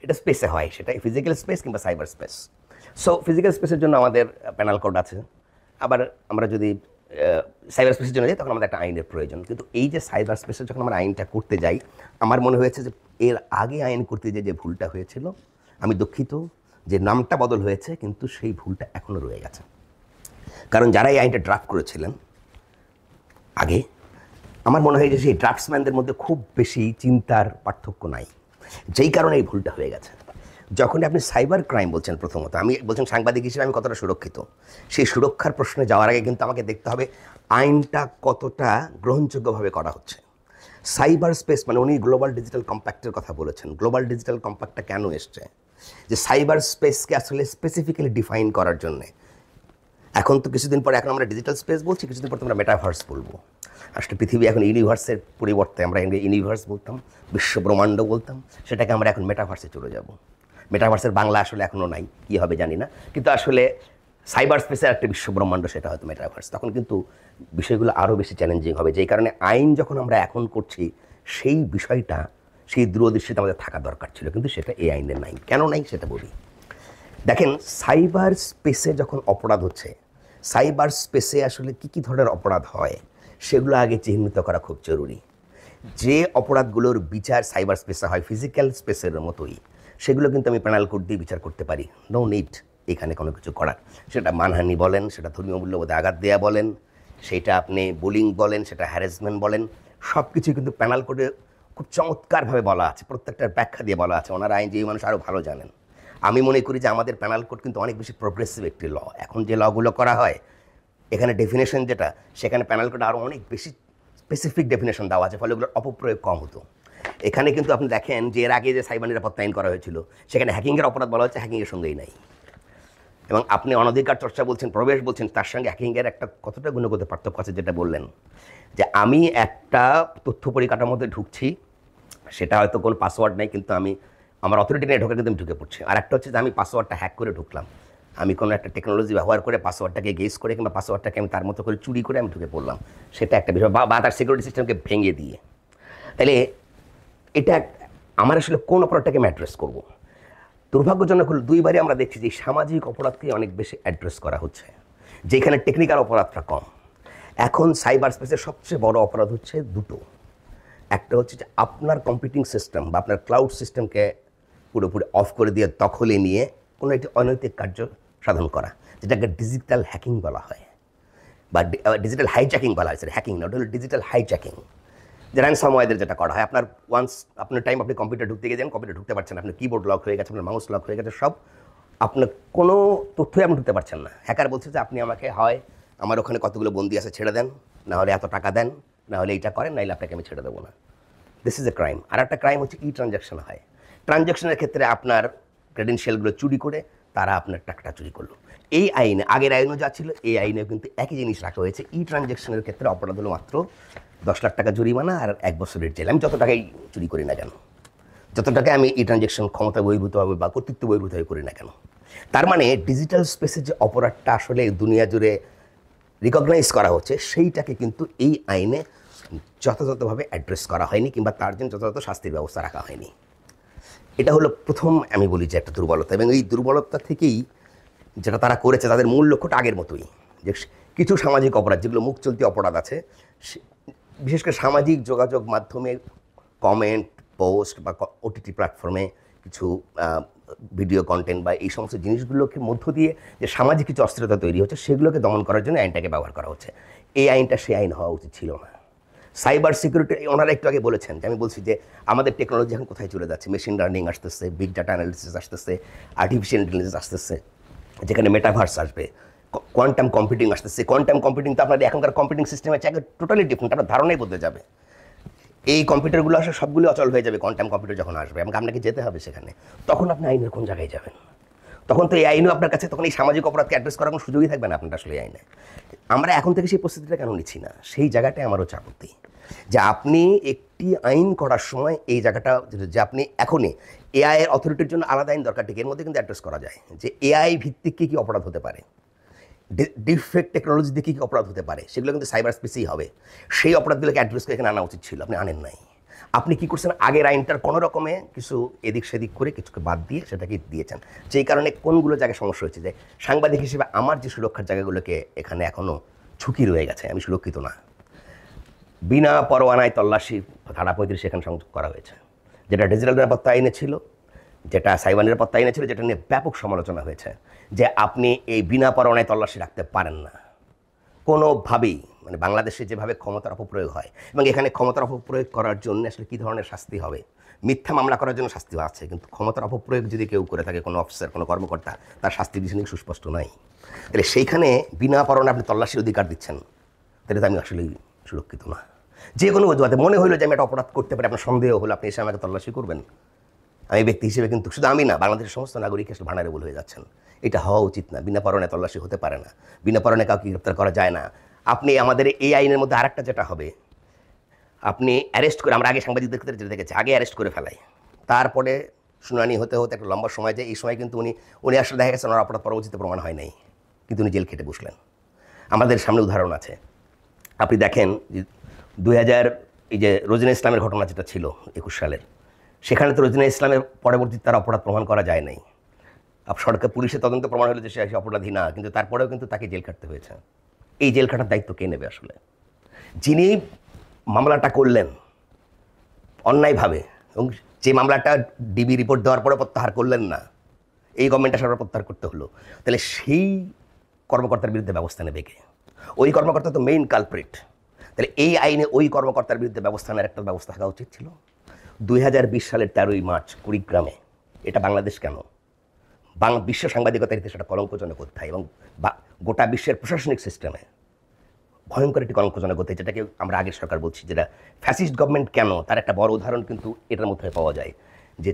এটা স্পেসে হয়, সেটা ফিজিক্যাল স্পেস কিংবা সাইবার স্পেস। সো ফিজিক্যাল স্পেসের জন্য আমাদের প্যানাল কোড আছে, আবার আমরা যদি সাইবার স্পেসের জন্য যাই তখন আমাদের একটা আইনের প্রয়োজন। কিন্তু এই যে সাইবার স্পেসে যখন আমরা আইনটা করতে যাই, আমার মনে হয়েছে যে এর আগে আইন করতে যে ভুলটা হয়েছিল, আমি দুঃখিত যে নামটা বদল হয়েছে, কিন্তু সেই ভুলটা এখনও রয়ে গেছে। কারণ যারা এই আইনটা ড্রাফট করেছিলেন আগে, আমার মনে হয় যে সেই ড্রাফটসম্যানদের মধ্যে খুব বেশি চিন্তার পার্থক্য নাই, যেই কারণে এই ভুলটা হয়ে গেছে। যখন আপনি সাইবার ক্রাইম বলছেন, প্রথমত আমি বলছেন সাংবাদিক হিসেবে আমি কতটা সুরক্ষিত, সেই সুরক্ষার প্রশ্নে যাওয়ার আগে কিন্তু আমাকে দেখতে হবে আইনটা কতটা গ্রহণযোগ্যভাবে করা হচ্ছে। সাইবার স্পেস মানে উনি গ্লোবাল ডিজিটাল কম্প্যাক্টের কথা বলেছেন। গ্লোবাল ডিজিটাল কম্প্যাক্টটা কেন এসছে? যে সাইবার স্পেসকে আসলে স্পেসিফিক্যালি ডিফাইন করার জন্যে। এখন তো কিছুদিন পরে এখন আমরা ডিজিটাল স্পেস বলছি, কিছুদিন পর আমরা মেটাভার্স বলবো। আসলে পৃথিবী এখন ইউনিভার্সের পরিবর্তে আমরা ইউনিভার্স বলতাম, বিশ্ব ব্রহ্মাণ্ড বলতাম, সেটাকে আমরা এখন মেটাভার্সে চলে যাব। মেটাভার্সের বাংলা আসলে এখনও নাই, কী হবে জানি না, কিন্তু আসলে সাইবার স্পেসের একটা বিশ্ব ব্রহ্মাণ্ড, সেটা হয়তো মেটাভার্স। তখন কিন্তু বিষয়গুলো আরও বেশি চ্যালেঞ্জিং হবে, যেই কারণে আইন যখন আমরা এখন করছি সেই বিষয়টা, সেই দূরদৃষ্টিতে আমাদের থাকা দরকার ছিল, কিন্তু সেটা এই আইনের নাই। কেন নাই সেটা বলি। দেখেন, সাইবার স্পেসে যখন অপরাধ হচ্ছে, সাইবার স্পেসে আসলে কী ধরনের অপরাধ হয় সেগুলো আগে চিহ্নিত করা খুব জরুরি। যে অপরাধগুলোর বিচার সাইবার স্পেসে হয় ফিজিক্যাল স্পেসের মতোই, সেগুলো কিন্তু আমি প্যানাল কোড দিয়ে বিচার করতে পারি, নো নিড এখানে কোনো কিছু করার। সেটা মানহানি বলেন, সেটা ধর্মীয় মূল্যবোধে আঘাত দেওয়া বলেন, সেটা আপনি বুলিং বলেন, সেটা হ্যারাসমেন্ট বলেন, সব কিছুই কিন্তু প্যানাল কোডে খুব চমৎকারভাবে বলা আছে, প্রত্যেকটার ব্যাখ্যা দিয়ে বলা আছে। ওনারা আইনজীবী মানুষ আরও ভালো জানেন। আমি মনে করি যে আমাদের প্যানাল কোড কিন্তু অনেক বেশি প্রোগ্রেসিভ একটি ল। এখন যে লগুলো করা হয় এখানে ডেফিনেশন যেটা, সেখানে প্যানাল কোডে আরও অনেক বেশি স্পেসিফিক ডেফিনেশন দেওয়া আছে, ফলে ওগুলোর অপপ্রয়োগ কম হতো। এখানে কিন্তু আপনি দেখেন যে এর আগে যে সাইবার নিরাপত্তা আইন করা হয়েছিল, সেখানে হ্যাকিংয়ের অপরাধ বলা হচ্ছে, হ্যাকিংয়ের সঙ্গেই নাই। এবং আপনি অনধিকার চর্চা বলছেন, প্রবেশ বলছেন, তার সঙ্গে হ্যাকিংয়ের একটা কতটা গুণগত পার্থক্য আছে, যেটা বললেন যে আমি একটা তথ্য পরিকাঠামোতে ঢুকছি, সেটা হয়তো কোনো পাসওয়ার্ড নেই, কিন্তু আমি আমার অথরিটি নিয়ে ঢোকে কিন্তু আমি ঢুকে পড়ছি। আর একটা হচ্ছে যে আমি পাসওয়ার্ডটা হ্যাক করে ঢুকলাম, আমি কোনো একটা টেকনোলজি ব্যবহার করে পাসওয়ার্ডটাকে গেস করে কিংবা পাসওয়ার্ডটাকে আমি তার মতো করে চুরি করে আমি ঢুকে পড়লাম, সেটা একটা বিষয়, বা তার সিকিউরিটি সিস্টেমকে ভেঙে দিয়ে। তাহলে এটা আমার আসলে কোন অপরাধটাকে আমি অ্যাড্রেস করবো? দুর্ভাগ্যজনক হল দুইবারই আমরা দেখছি যে সামাজিক অপরাধকে অনেক বেশি অ্যাড্রেস করা হচ্ছে, যেখানে টেকনিক্যাল অপরাধটা কম। এখন সাইবার স্পেসের সবচেয়ে বড় অপরাধ হচ্ছে দুটো। একটা হচ্ছে যে আপনার কম্পিউটিং সিস্টেম বা আপনার ক্লাউড সিস্টেমকে পুরোপুরি অফ করে দিয়ে দখলে নিয়ে কোনো একটি অনৈতিক কার্য সাধন করা, যেটাকে ডিজিটাল হ্যাকিং বলা হয়, বা ডিজিটাল হাইজ্যাকিং বলা হয়। হ্যাকিং না, ওটা হলো ডিজিটাল হাইজ্যাকিং। যে র্যানসামওয়্যারদের যেটা করা হয়, আপনার টাইম আপনি কম্পিউটার ঢুকতে গিয়ে যান, কম্পিউটার ঢুকতে পারছেন, আপনার কিবোর্ড লক হয়ে গেছে, আপনার মাউস লক হয়ে গেছে, সব আপনার কোনো তথ্যই আপনি ঢুকতে পারছেন না। হ্যাকার বলছে যে আপনি আমাকে হয় আমার ওখানে কতগুলো বন্দি আছে ছেড়ে দেন, না হলে এত টাকা দেন, না হলে এইটা করেন, নাহলে আপনাকে আমি ছেড়ে দেবো না। This is a crime. আর একটা ক্রাইম হচ্ছে ট্রানজ্যাকশন হয়। ট্রানজ্যাকশনের ক্ষেত্রে আপনার ক্রেডেনশিয়ালগুলো চুরি করে তারা আপনার টাকাটা চুরি করলো। এই আইনে, আগের আইনও যা ছিল এই আইনেও কিন্তু একই জিনিস রাখা হয়েছে। ট্রানজ্যাকশনের ক্ষেত্রে অপরাধ হলো মাত্র 10 লাখ টাকা জরিমানা আর 1 বছরের জেল, আমি যত টাকাই চুরি করি না কেন। যতটাকে আমি এই ট্রানজ্যাকশন ক্ষমতা বহির্ভূত হবে বা কর্তৃত্ব বহির্ভূত হয়ে করি না কেন। তার মানে ডিজিটাল স্পেসের যে অপরাধটা আসলে দুনিয়া জুড়ে রিকগনাইজ করা হচ্ছে, সেইটাকে কিন্তু এই আইনে যথাযথভাবে অ্যাড্রেস করা হয়নি, কিংবা তার জন্য যথাযথ শাস্তির ব্যবস্থা রাখা হয়নি। এটা হলো প্রথম আমি বলি যে একটা দুর্বলতা, এবং এই দুর্বলতা থেকেই যেটা তারা করেছে, তাদের মূল লক্ষ্যটা আগের মতোই, যে কিছু সামাজিক অপরাধ যেগুলো মুখ চলতি অপরাধ আছে, বিশেষ করে সামাজিক যোগাযোগ মাধ্যমে কমেন্ট, পোস্ট বা ওটিটি প্ল্যাটফর্মে কিছু ভিডিও কন্টেন্ট বা এই সমস্ত জিনিসগুলোকে মধ্য দিয়ে যে সামাজিক কিছু অস্থিরতা তৈরি হচ্ছে, সেগুলোকে দমন করার জন্য আইনটাকে ব্যবহার করা হচ্ছে। এই আইনটা সেই আইন হওয়া উচিত ছিল না। সাইবার সিকিউরিটি ওনারা একটু আগে বলেছেন, যে আমি বলছি যে আমাদের টেকনোলজি এখন কোথায় চলে যাচ্ছে, মেশিন লার্নিং আসতেছে, বিগ ডাটা অ্যানালিসিস আসতেছে, আর্টিফিশিয়াল ইন্টেলিজেন্স আসতেছে, যেখানে মেটাভার্স আসবে, কোয়ান্টাম কম্পিউটিং আসতেছে। কোয়ান্টাম কম্পিউটিং তো আপনার এখনকার কম্পিউটিং সিস্টেমের চাইতে টোটালি ডিফারেন্ট, আপনার ধারণাই বদলে যাবে। এই কম্পিউটারগুলো আসলে সবগুলো অচল হয়ে যাবে কোয়ান্টাম কম্পিউটার যখন আসবে, এবং আপনাকে যেতে হবে সেখানে। তখন আপনি আইনের কোন জায়গায় যাবেন? তখন তো এই আইনও আপনার কাছে, তখন এই সামাজিক অপরাধকে অ্যাড্রেস করার কোনো সুযোগই থাকবে না আপনার আসলে এই আইনে। আমরা এখন থেকে সেই প্রস্তুতিটা কেন নিচ্ছি না? সেই জায়গাটায় আমারও চাপতি, যে আপনি একটি আইন করার সময় এই জায়গাটা, যে আপনি এখনই এআই এর অথরিটির জন্য আলাদা আইন দরকার, ঠিক এর মধ্যে কিন্তু অ্যাড্রেস করা যায় যে এআই ভিত্তিক কী কী অপরাধ হতে পারে, ডিফেক্ট টেকনোলজি দিয়ে কী কী অপরাধ হতে পারে, সেগুলো কিন্তু সাইবার স্পেসেই হবে। সেই অপরাধগুলোকে অ্যাড্রেস করে এখানে আনা উচিত ছিল, আপনি আনেন নাই। আপনি কী করছেন, আগের আইনটার কোনো রকমে কিছু এদিক সেদিক করে কিছুকে বাদ দিয়ে সেটাকে দিয়েছেন। যেই কারণে কোনগুলো জায়গায় সমস্যা হয়েছে, যে সাংবাদিক হিসেবে আমার যে সুরক্ষার জায়গাগুলোকে এখানে এখনও ঝুঁকি রয়ে গেছে, আমি সুরক্ষিত না। বিনা পরোয়ানায় তল্লাশি ধারা 35 সেখানে সংযোগ করা হয়েছে, যেটা ডিজিটাল নিরাপত্তা আইনে ছিল, যেটা সাইবার নিরাপত্তা আইনে ছিল, যেটা নিয়ে ব্যাপক সমালোচনা হয়েছে, যে আপনি এই বিনা পরোয়ানায় তল্লাশি রাখতে পারেন না কোনোভাবেই। মানে বাংলাদেশে যেভাবে ক্ষমতার অপপ্রয়োগ হয়, এবং এখানে ক্ষমতার অপপ্রয়োগ করার জন্য আসলে কী ধরনের শাস্তি হবে, মিথ্যা মামলা করার জন্য শাস্তি আছে, কিন্তু ক্ষমতার অপপ্রয়োগ যদি কেউ করে থাকে, কোনো অফিসার, কোনো কর্মকর্তা, তার শাস্তি বিধান সুস্পষ্ট নাই। তাহলে সেইখানে বিনা পরোয়ানায় আপনি তল্লাশির অধিকার দিচ্ছেন, তাহলে তো আমি আসলেই সুরক্ষিত না। যে কোনো অজুহাতে মনে হলো যে আমি একটা অপরাধ করতে পারি, আপনার সন্দেহ হলো, আপনি এসে আমাকে তল্লাশি করবেন। আমি ব্যক্তি হিসেবে কিন্তু, শুধু আমি না, বাংলাদেশের সমস্ত নাগরিক আসলে ভানারেবল হয়ে যাচ্ছেন। এটা হওয়া উচিত না। বিনা পরোয়ানায় তল্লাশি হতে পারে না, বিনা পরোয়ানায় কাউকে গ্রেপ্তার করা যায় না। আপনি আমাদের এই আইনের মধ্যে আরেকটা যেটা হবে, আপনি অ্যারেস্ট করে, আমরা আগে সাংবাদিকদের ক্ষেত্রে যেটা দেখেছি, আগে অ্যারেস্ট করে ফেলাই, তারপরে শুনানি হতে হতে একটা লম্বা সময় যায়। এই সময় কিন্তু উনি আসলে দেখা গেছে ওনার অপরাধ পরবর্তীতে প্রমাণ হয় নাই, কিন্তু উনি জেল খেটে বসলেন। আমাদের সামনে উদাহরণ আছে, আপনি দেখেন যে 2000 এই যে রোজিনা ইসলামের ঘটনা যেটা ছিল 21 সালের, সেখানে তো রোজিনা ইসলামের পরবর্তীতে তার অপরাধ প্রমাণ করা যায় নাই। সরকার পুলিশের তদন্ত প্রমাণ হলো যে সে অপরাধী না, কিন্তু তারপরেও কিন্তু তাকে জেল খাটতে হয়েছে। এই জেল খাটার দায়িত্ব কে নেবে আসলে? যিনি মামলাটা করলেন অন্যায়ভাবে, এবং যে মামলাটা ডিবি রিপোর্ট দেওয়ার পরে প্রত্যাহার করলেন না, এই গভর্নমেন্টটা সরকার প্রত্যাহার করতে হলো, তাহলে সেই কর্মকর্তার বিরুদ্ধে ব্যবস্থা নেবে কে? ওই কর্মকর্তা তো মেইন কালপ্রিট। তাহলে এই আইনে ওই কর্মকর্তার বিরুদ্ধে ব্যবস্থা নেওয়ার একটা ব্যবস্থা থাকা উচিত ছিল। 2020 সালের 13ই মার্চ কুড়িগ্রামে, এটা বাংলাদেশ কেন, বিশ্ব সাংবাদিকতার ইতিহাসে একটা কলঙ্কজনক অধ্যায়, এবং গোটা বিশ্বের প্রশাসনিক সিস্টেমে ভয়ঙ্কর একটি কলঙ্কজনক অধ্যায়, যেটাকে আমরা আগের সরকার বলছি, যেটা ফ্যাসিস্ট গভর্নমেন্ট কেন, তার একটা বড় উদাহরণ কিন্তু এটার মধ্যে পাওয়া যায়। যে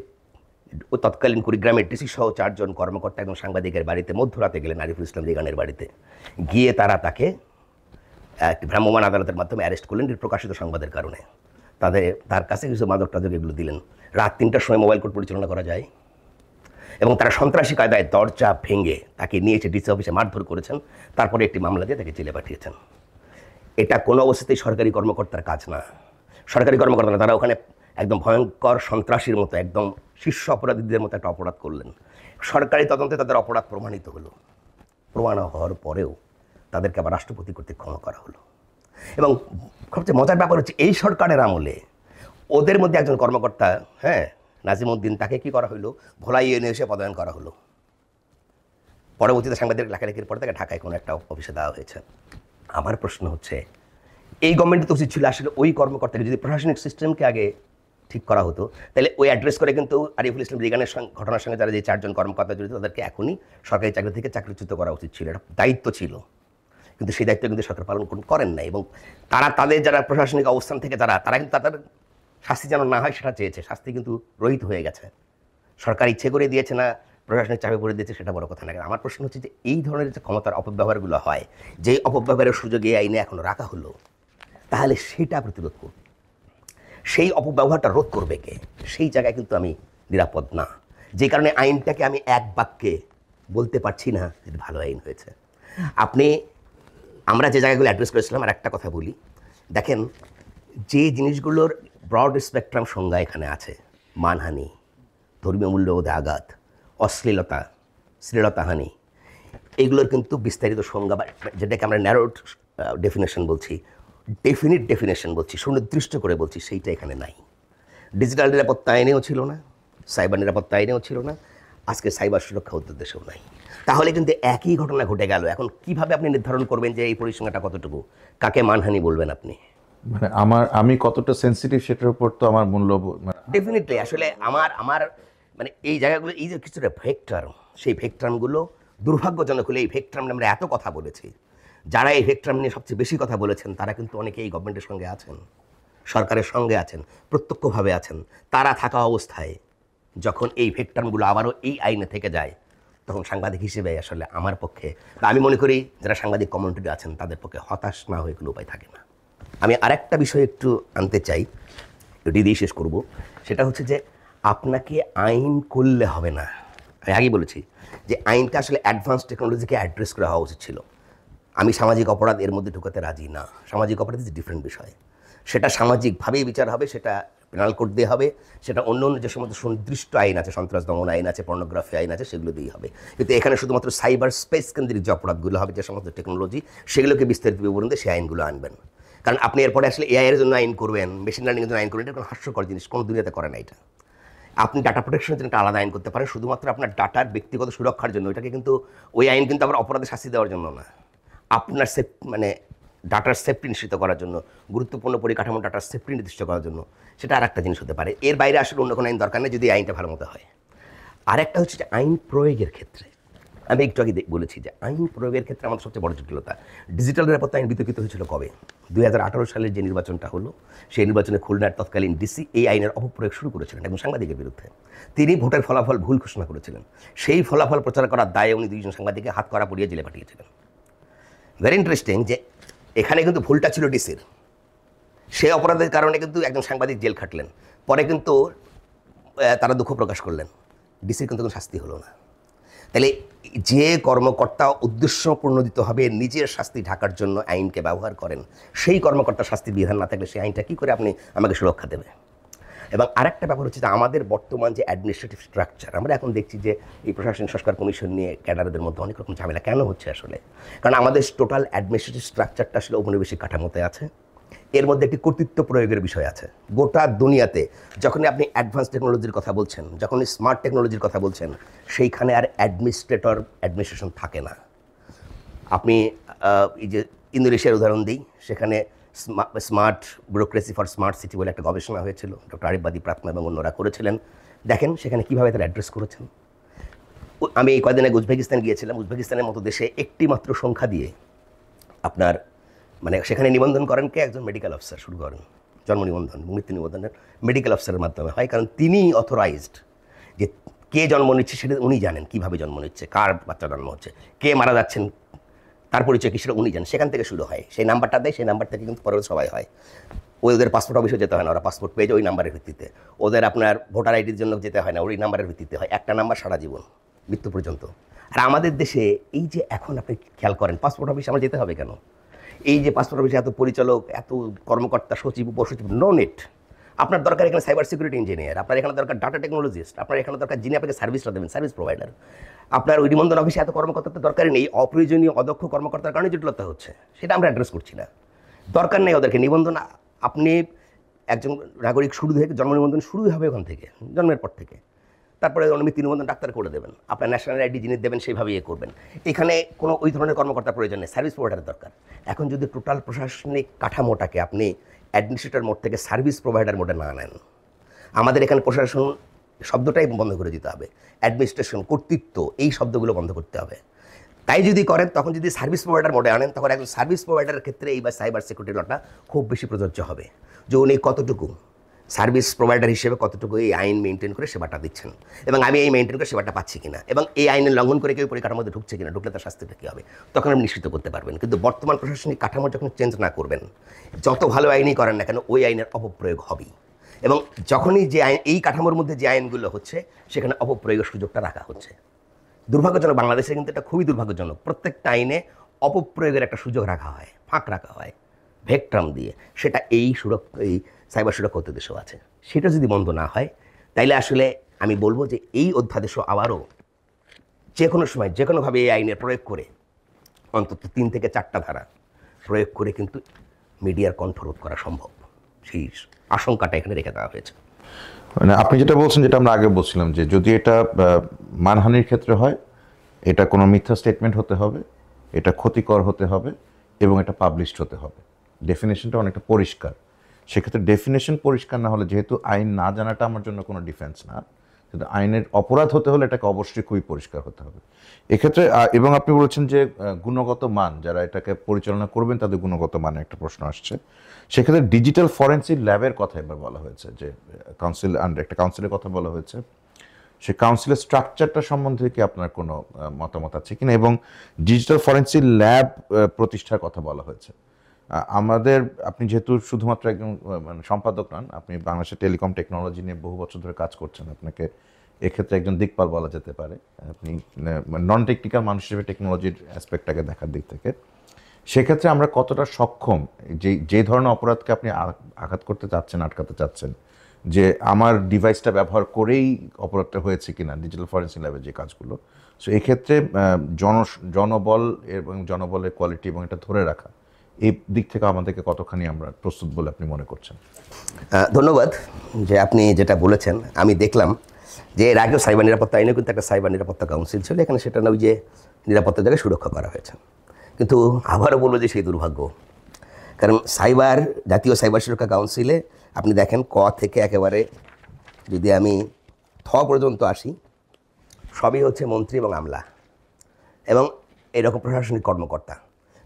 তৎকালীন কুড়িগ্রামের ডিসি সহ 4 জন কর্মকর্তা এবং সাংবাদিকের বাড়িতে মধ্যরাতে গেলেন, আরিফুল ইসলাম রিগানের বাড়িতে গিয়ে তাকে একটি ভ্রাম্যমাণ আদালতের মাধ্যমে অ্যারেস্ট করলেন প্রকাশিত সংবাদের কারণে। তার কাছে কিছু মাদক টাদক এগুলো দিলেন। রাত 3টার সময় মোবাইল কোর্ট পরিচালনা করা যায়, এবং তারা সন্ত্রাসী কায়দায় দরজা ভেঙে তাকে নিয়ে এসে ডিসি অফিসে মারধর করেছেন, তারপরে একটি মামলা দিয়ে তাকে জেলে পাঠিয়েছেন। এটা কোনো অবস্থাতেই সরকারি কর্মকর্তার কাজ না। সরকারি কর্মকর্তারা তারা ওখানে একদম ভয়ঙ্কর সন্ত্রাসীর মতো, একদম শীর্ষ অপরাধীদের মতো একটা অপরাধ করলেন। সরকারি তদন্তে তাদের অপরাধ প্রমাণিত হলো, প্রমাণ হওয়ার পরেও তাদেরকে আবার রাষ্ট্রপতি কর্তৃক ক্ষমা করা হলো। এবং সবচেয়ে মজার ব্যাপার হচ্ছে, এই সরকারের আমলে ওদের মধ্যে একজন কর্মকর্তা, নাজিমউদ্দিন, তাকে কি করা হলো, ভোলাই এসে পদায়ন করা হলো। পরবর্তীতে সাংবাদিক লেখালেখির পরে তাকে ঢাকায় কোনো একটা অফিসে দেওয়া হয়েছে। আমার প্রশ্ন হচ্ছে, এই গভর্নমেন্টের তো উচিত ছিল আসলে ওই কর্মকর্তাকে যদি প্রশাসনিক সিস্টেমকে আগে ঠিক করা হতো, তাহলে ওই অ্যাড্রেস করে কিন্তু আরিফুল ইসলাম রিগানের ঘটনার সঙ্গে যারা যে 4 জন কর্মকর্তা জড়িত, তাদেরকে এখনই সরকারি চাকরি থেকে চাকরিচ্যুত করা উচিত ছিল, এটা দায়িত্ব ছিল। কিন্তু সেই দায়িত্ব কিন্তু সরকার পালন করেন না, এবং তাদের যারা প্রশাসনিক অবস্থান থেকে তারা কিন্তু তাদের শাস্তি যেন না হয় সেটা চেয়েছে, শাস্তি কিন্তু রহিত হয়ে গেছে। সরকার ইচ্ছে করে দিয়েছে না প্রশাসনিক চাপে পড়ে দিয়েছে, সেটা বড় কথা না। আমার প্রশ্ন হচ্ছে যে এই ধরনের যে ক্ষমতার অপব্যবহারগুলো হয়, যেই অপব্যবহারের সুযোগ এই আইনে এখনও রাখা হলো, তাহলে সেটা প্রতিরোধ করবে। সেই অপব্যবহারটা রোধ করবে কে? সেই জায়গায় কিন্তু আমি নিরাপদ না, যে কারণে আইনটাকে আমি এক বাক্যে বলতে পারছি না যে ভালো আইন হয়েছে। আমরা যে জায়গাগুলো অ্যাড্রেস করেছিলাম, আর একটা কথা বলি, দেখেন যে জিনিসগুলোর ব্রড স্পেকট্রাম সংজ্ঞা এখানে আছে, মানহানি, ধর্মীয় মূল্যবোধে আঘাত, অশ্লীলতা, শ্লীলতাহানি, এগুলোর কিন্তু বিস্তারিত সংজ্ঞা, যেটাকে আমরা ন্যারোড ডেফিনেশন বলছি, ডেফিনিট ডেফিনেশন বলছি, সুনির্দিষ্ট করে বলছি, সেইটা এখানে নাই। ডিজিটাল নিরাপত্তা আইনেও ছিল না, সাইবার নিরাপত্তা আইনেও ছিল না, আজকে সাইবার সুরক্ষা উদ্দেশ্যেও নাই। তাহলে কিন্তু একই ঘটনা ঘটে গেল। এখন কিভাবে আপনি নির্ধারণ করবেন যে এই পরিসংখ্যাটা কতটুকু, কাকে মানহানি বলবেন আপনি? মানে আমি কতটা সেন্সিটিভ সেটার উপর তো আমার মূল্য ডেফিনেটলি আসলে আমার মানে এই জায়গাগুলো, এই যে কিছুটা ভেক্টর, সেই ভেক্টরগুলো দুর্ভাগ্যজনক হলে এই ভেক্টর আমরা এত কথা বলেছি, যারা এই ভেক্টর নিয়ে সবচেয়ে বেশি কথা বলেছেন তারা কিন্তু অনেকে এই গভর্নমেন্টের সঙ্গে আছেন, সরকারের সঙ্গে আছেন, প্রত্যক্ষভাবে আছেন। তারা থাকা অবস্থায় যখন এই ভেক্টরগুলো আবারও এই আইনে থেকে যায়, তখন সাংবাদিক হিসেবে আসলে আমার পক্ষে, বা আমি মনে করি যারা সাংবাদিক কমিউনিটি আছেন তাদের পক্ষে হতাশ না হয়ে কোনো উপায় থাকে না। আমি আরেকটা বিষয় একটু আনতে চাই, এটি দিয়ে শেষ করব। সেটা হচ্ছে যে আপনাকে আইন করলে হবে না। আমি আগেই বলেছি যে আইনটা আসলে অ্যাডভান্স টেকনোলজিকে অ্যাড্রেস করা হওয়া উচিত ছিল। আমি সামাজিক অপরাধ এর মধ্যে ঢুকাতে রাজি না। সামাজিক অপরাধ ইজ ডিফারেন্ট বিষয়, সেটা সামাজিকভাবেই বিচার হবে, সেটা পেনাল কোড দিয়ে হবে, সেটা অন্য অন্য যে সমস্ত সুনির্দিষ্ট আইন আছে, সন্ত্রাস দমন আইন আছে, পর্নোগ্রাফি আইন আছে, সেগুলো দিয়েই হবে। কিন্তু এখানে শুধুমাত্র সাইবার স্পেস কেন্দ্রিক যে অপরাধগুলো হবে, যে সমস্ত টেকনোলজি, সেগুলোকে বিস্তারিত বিবরণ দিয়ে সেই আইনগুলো আনবেন। কারণ আপনি এরপরে আসলে এআই এর জন্য আইন করবেন, মেশিন লার্নিংয়ের জন্য আইন করবেন, এটা কোনো হাস্যকর জিনিস, কোনো দুনিয়াতে করে না এটা। আপনি ডাটা প্রোটেকশনের জন্য একটা আলাদা আইন করতে পারেন, শুধুমাত্র আপনার ডাটার ব্যক্তিগত সুরক্ষার জন্য। ওইটাকে কিন্তু ওই আইন কিন্তু আবার অপরাধে শাস্তি দেওয়ার জন্য না, আপনার মানে ডাটার সেফটি নিশ্চিত করার জন্য, গুরুত্বপূর্ণ পরিকাঠামো ডাটার সেফটি নির্দিষ্ট করার জন্য, সেটা আর একটা জিনিস হতে পারে। এর বাইরে আসলে অন্য কোনো আইন দরকার নেই, যদি আইনটা ভালো মতো হয়। আরেকটা হচ্ছে যে আইন প্রয়োগের ক্ষেত্রে, আমি একটু আগে বলেছি যে আইন প্রয়োগের ক্ষেত্রে আমাদের সবচেয়ে বড় জটিলতা। ডিজিটাল নিরাপত্তা আইন বিতর্কিত হয়েছিল কবে? 2018 সালের যে নির্বাচনটা হলো, সেই নির্বাচনে খুলনার তৎকালীন ডিসি এই আইনের অপপ্রয়োগ শুরু করেছিলেন একজন সাংবাদিকের বিরুদ্ধে। তিনি ভোটের ফলাফল ভুল ঘোষণা করেছিলেন, সেই ফলাফল প্রচার করার দায়ে উনি দুইজন সাংবাদিককে হাত করা পড়িয়ে জেলে পাঠিয়েছিলেন। ভেরি ইন্টারেস্টিং যে এখানে কিন্তু ভুলটা ছিল ডিসির, সেই অপরাধের কারণে কিন্তু একজন সাংবাদিক জেল খাটলেন, পরে কিন্তু তারা দুঃখ প্রকাশ করলেন, ডিসির কিন্তু কোনো শাস্তি হলো না। তাহলে যে কর্মকর্তা উদ্দেশ্যপ্রণোদিতভাবে নিজের শাস্তি ঢাকার জন্য আইনকে ব্যবহার করেন, সেই কর্মকর্তার শাস্তির বিধান না থাকলে সেই আইনটা কী করে আপনি আমাকে সুরক্ষা দেবে? এবং আরেকটা ব্যাপার হচ্ছে যে আমাদের বর্তমান যে অ্যাডমিনিস্ট্রেটিভ স্ট্রাকচার, আমরা এখন দেখছি যে এই প্রশাসনিক সংস্কার কমিশন নিয়ে ক্যাডারদের মধ্যে অনেক রকম ঝামেলা কেন হচ্ছে আসলে, কারণ আমাদের টোটাল অ্যাডমিনিস্ট্রেটিভ স্ট্রাকচারটা আসলে ঔপনিবেশিক কাঠামোতে আছে। এর মধ্যে একটি কর্তৃত্ব প্রয়োগের বিষয় আছে। গোটা দুনিয়াতে যখনই আপনি অ্যাডভান্স টেকনোলজির কথা বলছেন, যখনই স্মার্ট টেকনোলজির কথা বলছেন, সেইখানে আর অ্যাডমিনিস্ট্রেশন থাকে না। আপনি এই যে ইন্দোনেশিয়ার উদাহরণ দিই, সেখানে smart bureaucracy for smart city বলে একটা গবেষণা হয়েছিল, ডক্টর আরিফ বাদী প্রাত্মা এবং অন্যরা করেছিলেন। দেখেন সেখানে কীভাবে তারা অ্যাড্রেস করেছেন। আমি এই কয়েকদিন আগে উজবেকিস্তান গিয়েছিলাম। উজবেকিস্তানের মতো দেশে একটি মাত্র সংখ্যা দিয়ে আপনার মানে সেখানে নিবন্ধন করেন কে? একজন মেডিকেল অফিসার শুরু করেন, জন্ম নিবন্ধন, মৃত্যু নিবন্ধনের মেডিকেল অফিসারের মাধ্যমে হয়, কারণ তিনি অথরাইজড যে কে জন্ম নিচ্ছে সেটা উনি জানেন, কীভাবে জন্ম নিচ্ছে, কার বাচ্চা জন্ম হচ্ছে, কে মারা যাচ্ছেন, তার পরিচয় কি সেটা উনি জানেন। সেখান থেকে শুরু হয়, সেই নাম্বারটা দেয়, সেই নাম্বার থেকে কিন্তু পরে সবাই হয়। ওদের পাসপোর্ট অফিসে যেতে হয় না, ওরা পাসপোর্ট পেয়ে যায় ওই নাম্বারের ভিত্তিতে। ওদের আপনার ভোটার আইডির জন্য যেতে হয় না, ওই নাম্বারের ভিত্তিতে হয়। একটা নাম্বার সারা জীবন, মৃত্যু পর্যন্ত। আর আমাদের দেশে এই যে এখন আপনি খেয়াল করেন, পাসপোর্ট অফিসে আমার যেতে হবে কেন? এই যে পাসপোর্ট অফিসে এত পরিচালক, এত কর্মকর্তা, সচিব, উপসচিব, নো নেট। আপনার দরকার এখানে সাইবার সিকিউরিটি ইঞ্জিনিয়ার, আপনার এখানে দরকার ডাটা টেকনোলজিস্ট, আপনার এখানে দরকার যিনি আপনাকে সার্ভিসটা দেবেন, সার্ভিস প্রোভাইডার। আপনার ওই নিবন্ধন অফিসে এত কর্মকর্তার তো দরকারই নেই। অপ্রয়োজনীয় অদক্ষ কর্মকর্তার কারণে জটিলতা হচ্ছে, সেটা আমরা অ্যাড্রেস করছি না। দরকার নেই ওদেরকে নিবন্ধন। আপনি একজন নাগরিক শুরু থেকে জন্ম নিবন্ধন শুরুই হবে ওখান থেকে, জন্মের পর থেকে। তারপরে মৃত্যু নিবন্ধন ডাক্তার করে দেবেন, আপনার ন্যাশনাল আইডি যিনি দেবেন সেইভাবে করবেন। এখানে কোনো ওই ধরনের কর্মকর্তার প্রয়োজন নেই, সার্ভিস প্রোভাইডারের দরকার। এখন যদি টোটাল প্রশাসনিক কাঠামোটাকে আপনি অ্যাডমিনিস্ট্রেটর মোড থেকে সার্ভিস প্রোভাইডার মোডে না নেন, আমাদের এখানে প্রশাসন শব্দটাই বন্ধ করে দিতে হবে, অ্যাডমিনিস্ট্রেশন, কর্তৃত্ব, এই শব্দগুলো বন্ধ করতে হবে। তাই যদি করেন, তখন যদি সার্ভিস প্রোভাইডার মোডে আনেন, তখন একজন সার্ভিস প্রোভাইডারের ক্ষেত্রে এই বা সাইবার সিকিউরিটি লটা খুব বেশি প্রযোজ্য হবে, যে উনি কতটুকু সার্ভিস প্রোভাইডার হিসেবে কতটুকু এই আইন মেনটেন করে সেবাটা দিচ্ছেন, এবং আমি এই মেনটেন করে সেবাটা পাচ্ছি কিনা, এবং এই আইনের লঙ্ঘন করে কেউ পরিকাঠামোর মধ্যে ঢুকছে কিনা, ঢুকলে তার শাস্তিটা কী হবে, তখন আপনি নিশ্চিত করতে পারবেন। কিন্তু বর্তমান প্রশাসনিক কাঠামো যখন চেঞ্জ না করবেন, যত ভালো আইনই করেন না কেন, ওই আইনের অপপ্রয়োগ হবেই। এবং যখনই যে আইন, এই কাঠামোর মধ্যে যে আইনগুলো হচ্ছে সেখানে অপপ্রয়োগের সুযোগটা রাখা হচ্ছে। দুর্ভাগ্যজনক, বাংলাদেশে কিন্তু এটা খুবই দুর্ভাগ্যজনক। প্রত্যেকটা আইনে অপপ্রয়োগের একটা সুযোগ রাখা হয়, ফাঁক রাখা হয় ভেকট্রাম দিয়ে। সেটা এই সাইবার সুরক্ষা অধ্যাদেশও আছে। সেটা যদি বন্ধ না হয় তাইলে আসলে আমি বলবো যে এই অধ্যাদেশও আবারও যে কোনো সময় যে কোনোভাবে এই আইনের প্রয়োগ করে অন্তত 3 থেকে 4টা ধারা প্রয়োগ করে কিন্তু মিডিয়ার কণ্ঠরোধ করা সম্ভব। সেই আশঙ্কাটা এখানে রেখে দেওয়া হয়েছে। মানে আপনি যেটা বলছেন, যেটা আমরা আগে বলছিলাম, যে যদি এটা মানহানির ক্ষেত্রে হয়, এটা কোনো মিথ্যা স্টেটমেন্ট হতে হবে, এটা ক্ষতিকর হতে হবে এবং এটা পাবলিশড হতে হবে। ডেফিনেশনটা অনেকটা পরিষ্কার। সেক্ষেত্রে ডেফিনেশন পরিষ্কার না হলে, যেহেতু আইন না জানাটা আমার জন্য কোনো ডিফেন্স না, কিন্তু আইনের অপরাধ হতে হলে এটাকে অবশ্যই খুবই পরিষ্কার হতে হবে এক্ষেত্রে। এবং আপনি বলেছেন যে গুণগত মান, যারা এটাকে পরিচালনা করবেন তাদের গুণগত মানে একটা প্রশ্ন আসছে। সেক্ষেত্রে ডিজিটাল ফরেন্সিক ল্যাবের কথা এবার বলা হয়েছে, যে কাউন্সিল একটা কাউন্সিলের কথা বলা হয়েছে। সেই কাউন্সিলের স্ট্রাকচারটা সম্বন্ধে কি আপনার কোনো মতামত আছে কিনা, এবং ডিজিটাল ফরেন্সিক ল্যাব প্রতিষ্ঠার কথা বলা হয়েছে। আমাদের, আপনি যেহেতু শুধুমাত্র একজন মানে সম্পাদক নন, আপনি বাংলাদেশের টেলিকম টেকনোলজি নিয়ে বহু বছর ধরে কাজ করছেন, আপনাকে এক্ষেত্রে একজন দিকপাল বলা যেতে পারে। আপনি নন টেকনিক্যাল মানুষ হিসেবে টেকনোলজির অ্যাসপেক্টটাকে দেখার দিক থেকে, সেক্ষেত্রে আমরা কতটা সক্ষম, যে ধরনের অপরাধকে আপনি আঘাত করতে চাচ্ছেন, আটকাতে চাচ্ছেন, যে আমার ডিভাইসটা ব্যবহার করেই অপরাধটা হয়েছে কিনা, ডিজিটাল ফরেন্সিক ল্যাবের যে কাজগুলো। সো এক্ষেত্রে জনবল এবং জনবলের কোয়ালিটি এবং এটা ধরে রাখা, এই দিক থেকে আমাদেরকে কতখানি আমরা প্রস্তুত বলে আপনি মনে করছেন? ধন্যবাদ যে আপনি যেটা বলেছেন। আমি দেখলাম যে এর আগেও সাইবার নিরাপত্তা আইনে কিন্তু একটা সাইবার নিরাপত্তা কাউন্সিল ছিল, এখানে সেটা না ওই যে নিরাপত্তার জায়গায় সুরক্ষা করা হয়েছে। কিন্তু আবারও বলবো যে সেই দুর্ভাগ্য, কারণ জাতীয় সাইবার সুরক্ষা কাউন্সিলে আপনি দেখেন ক থেকে একেবারে যদি আমি থ পর্যন্ত আসি, সবই হচ্ছে মন্ত্রী এবং আমলা এবং এরকম প্রশাসনিক কর্মকর্তা,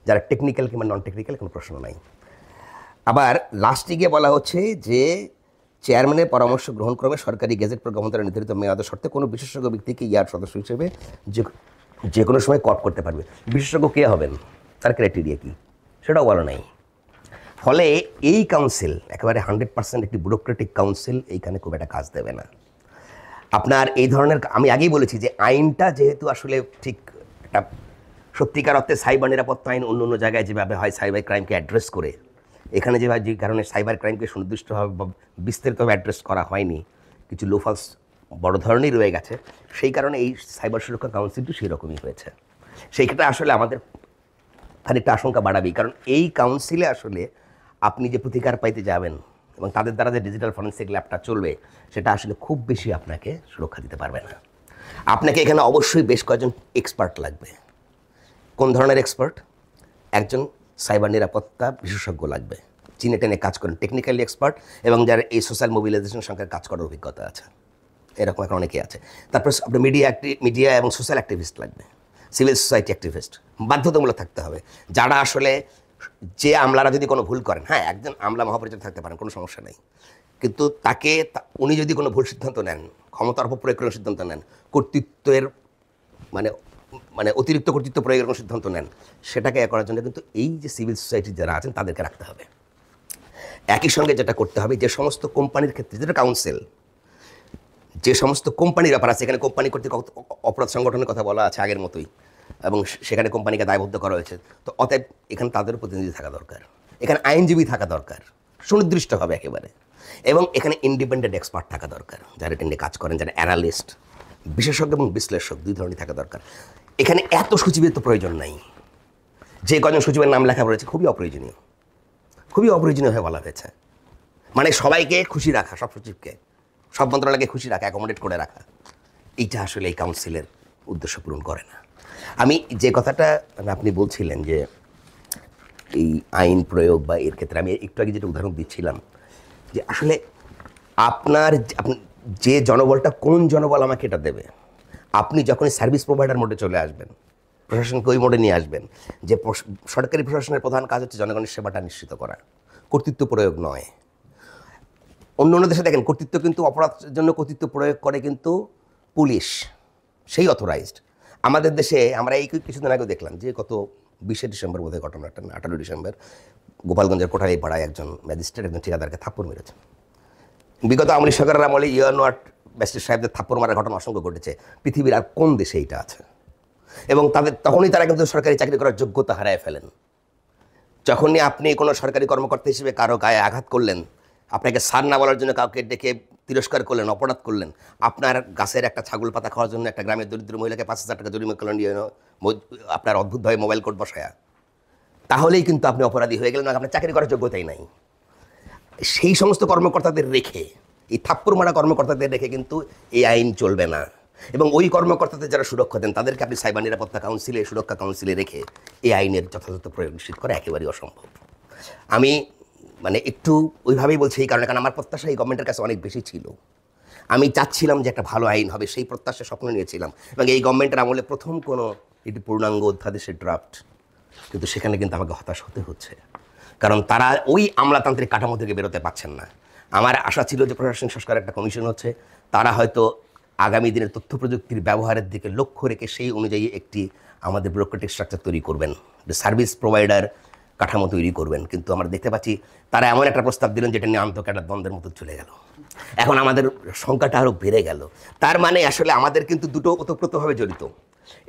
যারা টেকনিক্যাল কিংবা নন টেকনিক্যাল কোনো প্রশ্ন নাই। আবার লাস্টে গিয়ে বলা হচ্ছে যে চেয়ারম্যানের পরামর্শ গ্রহণক্রমে সরকারি গেজেট প্রজ্ঞাপন দ্বারা নির্ধারিত মেয়াদ শর্তে কোনো বিশেষজ্ঞ ব্যক্তিকে ইয়ার সদস্য হিসেবে যে কোনো সময় কপ করতে পারবে। বিশেষজ্ঞ কে হবেন, তার ক্রাইটেরিয়া কী, সেটাও বলা নাই। ফলে এই কাউন্সিল একেবারে 100% একটি ব্যুরোক্রেটিক কাউন্সিল, এইখানে খুব একটা কাজ দেবে না। আপনার এই ধরনের, আমি আগেই বলেছি যে আইনটা যেহেতু আসলে ঠিক একটা সত্যিকার অর্থে সাইবার নিরাপত্তা আইন অন্য অন্য জায়গায় যেভাবে হয় সাইবার ক্রাইমকে অ্যাড্রেস করে, এখানে যে কারণে সাইবার ক্রাইমকে সুনির্দিষ্টভাবে বা বিস্তারিতভাবে অ্যাড্রেস করা হয়নি, কিছু লোফালস বড় ধরনেরই রয়ে গেছে, সেই কারণে এই সাইবার সুরক্ষা কাউন্সিলটি সেরকমই হয়েছে। সেই ক্ষেত্রে আসলে আমাদের খানিকটা আশঙ্কা বাড়াবেই, কারণ এই কাউন্সিলে আসলে আপনি যে প্রতিকার পাইতে যাবেন এবং তাদের দ্বারা যে ডিজিটাল ফরেন্সিক ল্যাবটা চলবে, সেটা আসলে খুব বেশি আপনাকে সুরক্ষা দিতে পারবে না। আপনাকে এখানে অবশ্যই বেশ কয়েকজন এক্সপার্ট লাগবে। কোন ধরনের এক্সপার্ট? একজন সাইবার নিরাপত্তা বিশেষজ্ঞ লাগবে, চিনে টেনে কাজ করেন, টেকনিক্যালি এক্সপার্ট এবং যারা এই সোশ্যাল মোবিলাইজেশন সংখ্যায় কাজ করার অভিজ্ঞতা আছে, এরকম এখন অনেকেই আছে। তারপর আপনার মিডিয়া এবং সোশ্যাল অ্যাক্টিভিস্ট লাগবে, সিভিল সোসাইটি অ্যাক্টিভিস্ট বাধ্যতামূলক থাকতে হবে, যারা আসলে যে আমলারা যদি কোনো ভুল করেন, হ্যাঁ একজন আমলা মহাপরিচালক থাকতে পারেন, কোনো সমস্যা নেই, কিন্তু উনি যদি কোনো ভুল সিদ্ধান্ত নেন, ক্ষমতার অপপ্রয়োগ করার সিদ্ধান্ত নেন, কর্তৃত্বের মানে অতিরিক্ত কর্তৃত্ব প্রয়োগের কোনো সিদ্ধান্ত নেন, সেটাকে করার জন্য কিন্তু এই যে সিভিল সোসাইটি যারা আছেন তাদেরকে রাখতে হবে। একই সঙ্গে যেটা করতে হবে, যে সমস্ত কোম্পানির ক্ষেত্রে, যেটা কাউন্সিল, যে সমস্ত কোম্পানির ব্যাপার আছে, এখানে কোম্পানি কর্তৃক অপরাধ সংগঠনের কথা বলা আছে আগের মতোই, এবং সেখানে কোম্পানিকে দায়বদ্ধ করা হয়েছে। তো অতএব এখানে তাদের প্রতিনিধি থাকা দরকার, এখানে আইনজীবী থাকা দরকার সুনির্দিষ্টভাবে একেবারে, এবং এখানে ইন্ডিপেন্ডেন্ট এক্সপার্ট থাকা দরকার, যারা এটা নিয়ে কাজ করেন, যারা অ্যানালিস্ট, বিশেষজ্ঞ এবং বিশ্লেষক, দুই ধরনের থাকা দরকার। এখানে এত সচিবের তো প্রয়োজন নাই। যে কজন সচিবের নাম লেখা রয়েছে খুবই অপ্রয়োজনীয়, খুবই অপ্রয়োজনীয় হয়ে বলা হয়েছে। মানে সবাইকে খুশি রাখা, সব সচিবকে, সব মন্ত্রণালয়কে খুশি রাখা, অ্যাকোমোডেট করে রাখা, এইটা আসলে এই কাউন্সিলের উদ্দেশ্য পূরণ করে না। আমি যে কথাটা আপনি বলছিলেন যে এই আইন প্রয়োগ বা এর ক্ষেত্রে, আমি একটু আগে যেটা উদাহরণ দিচ্ছিলাম, যে আসলে আপনার যে জনবলটা, কোন জনবল আমাকে এটা দেবে? আপনি যখনই সার্ভিস প্রোভাইডার মোডে চলে আসবেন, প্রশাসনকে ওই মোডে নিয়ে আসবেন, যে সরকারি প্রশাসনের প্রধান কাজ হচ্ছে জনগণের সেবাটা নিশ্চিত করা, কর্তৃত্ব প্রয়োগ নয়। অন্য অন্য দেশে দেখেন কর্তৃত্ব কিন্তু অপরাধের জন্য কর্তৃত্ব প্রয়োগ করে কিন্তু পুলিশ, সেই অথরাইজড। আমাদের দেশে আমরা এই কিছুদিন আগেও দেখলাম যে গত 20শে ডিসেম্বর বোধহয় ঘটনাটা, 18 ডিসেম্বর গোপালগঞ্জের কোঠারি পাড়ায় একজন ম্যাজিস্ট্রেট একজন ঠিকাদারকে থাপ্পড় মেরেছেন। বিগত আওয়ামী লীগ সরকারের আমলে ইয়ানোয়াট ব্যারিস্টার সাহেবদের থাপ্পড় মারার ঘটনা অসংখ্য ঘটেছে। পৃথিবীর আর কোন দেশে এইটা আছে? এবং তখনই তারা কিন্তু সরকারি চাকরি করার যোগ্যতা হারায় ফেলেন। যখনই আপনি কোনো সরকারি কর্মকর্তা হিসেবে কারো গায়ে আঘাত করলেন, আপনাকে স্যার না বলার জন্য কাউকে ডেকে তিরস্কার করলেন, অপরাধ করলেন, আপনার গাছের একটা ছাগল পাতা খাওয়ার জন্য একটা গ্রামের দরিদ্র মহিলাকে 5,000 টাকা জরিমানা করলেন আপনার অদ্ভুতভাবে মোবাইল কোড বসায়া, তাহলেই কিন্তু আপনি অপরাধী হয়ে গেলেন, আপনার চাকরি করার যোগ্যতাই নাই। সেই সমস্ত কর্মকর্তাদের রেখে, এই থাপ্পড় মারা কর্মকর্তাদের রেখে কিন্তু এই আইন চলবে না। এবং ওই কর্মকর্তাদের যারা সুরক্ষা দেন তাদেরকে আপনি সাইবার নিরাপত্তা কাউন্সিলে, সুরক্ষা কাউন্সিলে রেখে এই আইনের যথাযথ প্রয়োগ নিশ্চিত করা একেবারেই অসম্ভব। আমি একটু ওইভাবেই বলছি এই কারণে, কারণ আমার প্রত্যাশা এই গভর্নমেন্টের কাছে অনেক বেশি ছিল। আমি চাচ্ছিলাম যে একটা ভালো আইন হবে, সেই প্রত্যাশা স্বপ্ন নিয়েছিলাম। এবং এই গভর্নমেন্টের আমলে প্রথম কোনো এটি পূর্ণাঙ্গ অধ্যাদেশের ড্রাফট, কিন্তু সেখানে কিন্তু আমাকে হতাশ হতে হচ্ছে, কারণ তারা ওই আমলাতান্ত্রিক কাঠামো থেকে বেরোতে পারছেন না। আমার আশা ছিল যে প্রশাসনিক সংস্কার একটা কমিশন হচ্ছে, তারা হয়তো আগামী দিনের তথ্য প্রযুক্তির ব্যবহারের দিকে লক্ষ্য রেখে সেই অনুযায়ী একটি আমাদের ব্যুরোক্রেটিক স্ট্রাকচার তৈরি করবেন, সার্ভিস প্রোভাইডার কাঠামো তৈরি করবেন। কিন্তু আমরা দেখতে পাচ্ছি তারা এমন একটা প্রস্তাব দিলেন যেটা নিয়ে আন্তঃকাটা দ্বন্দ্বের মতো চলে গেল। এখন আমাদের সংখ্যাটা আরও বেড়ে গেল। তার মানে আসলে আমাদের কিন্তু দুটো ওতপ্রোতভাবে জড়িত।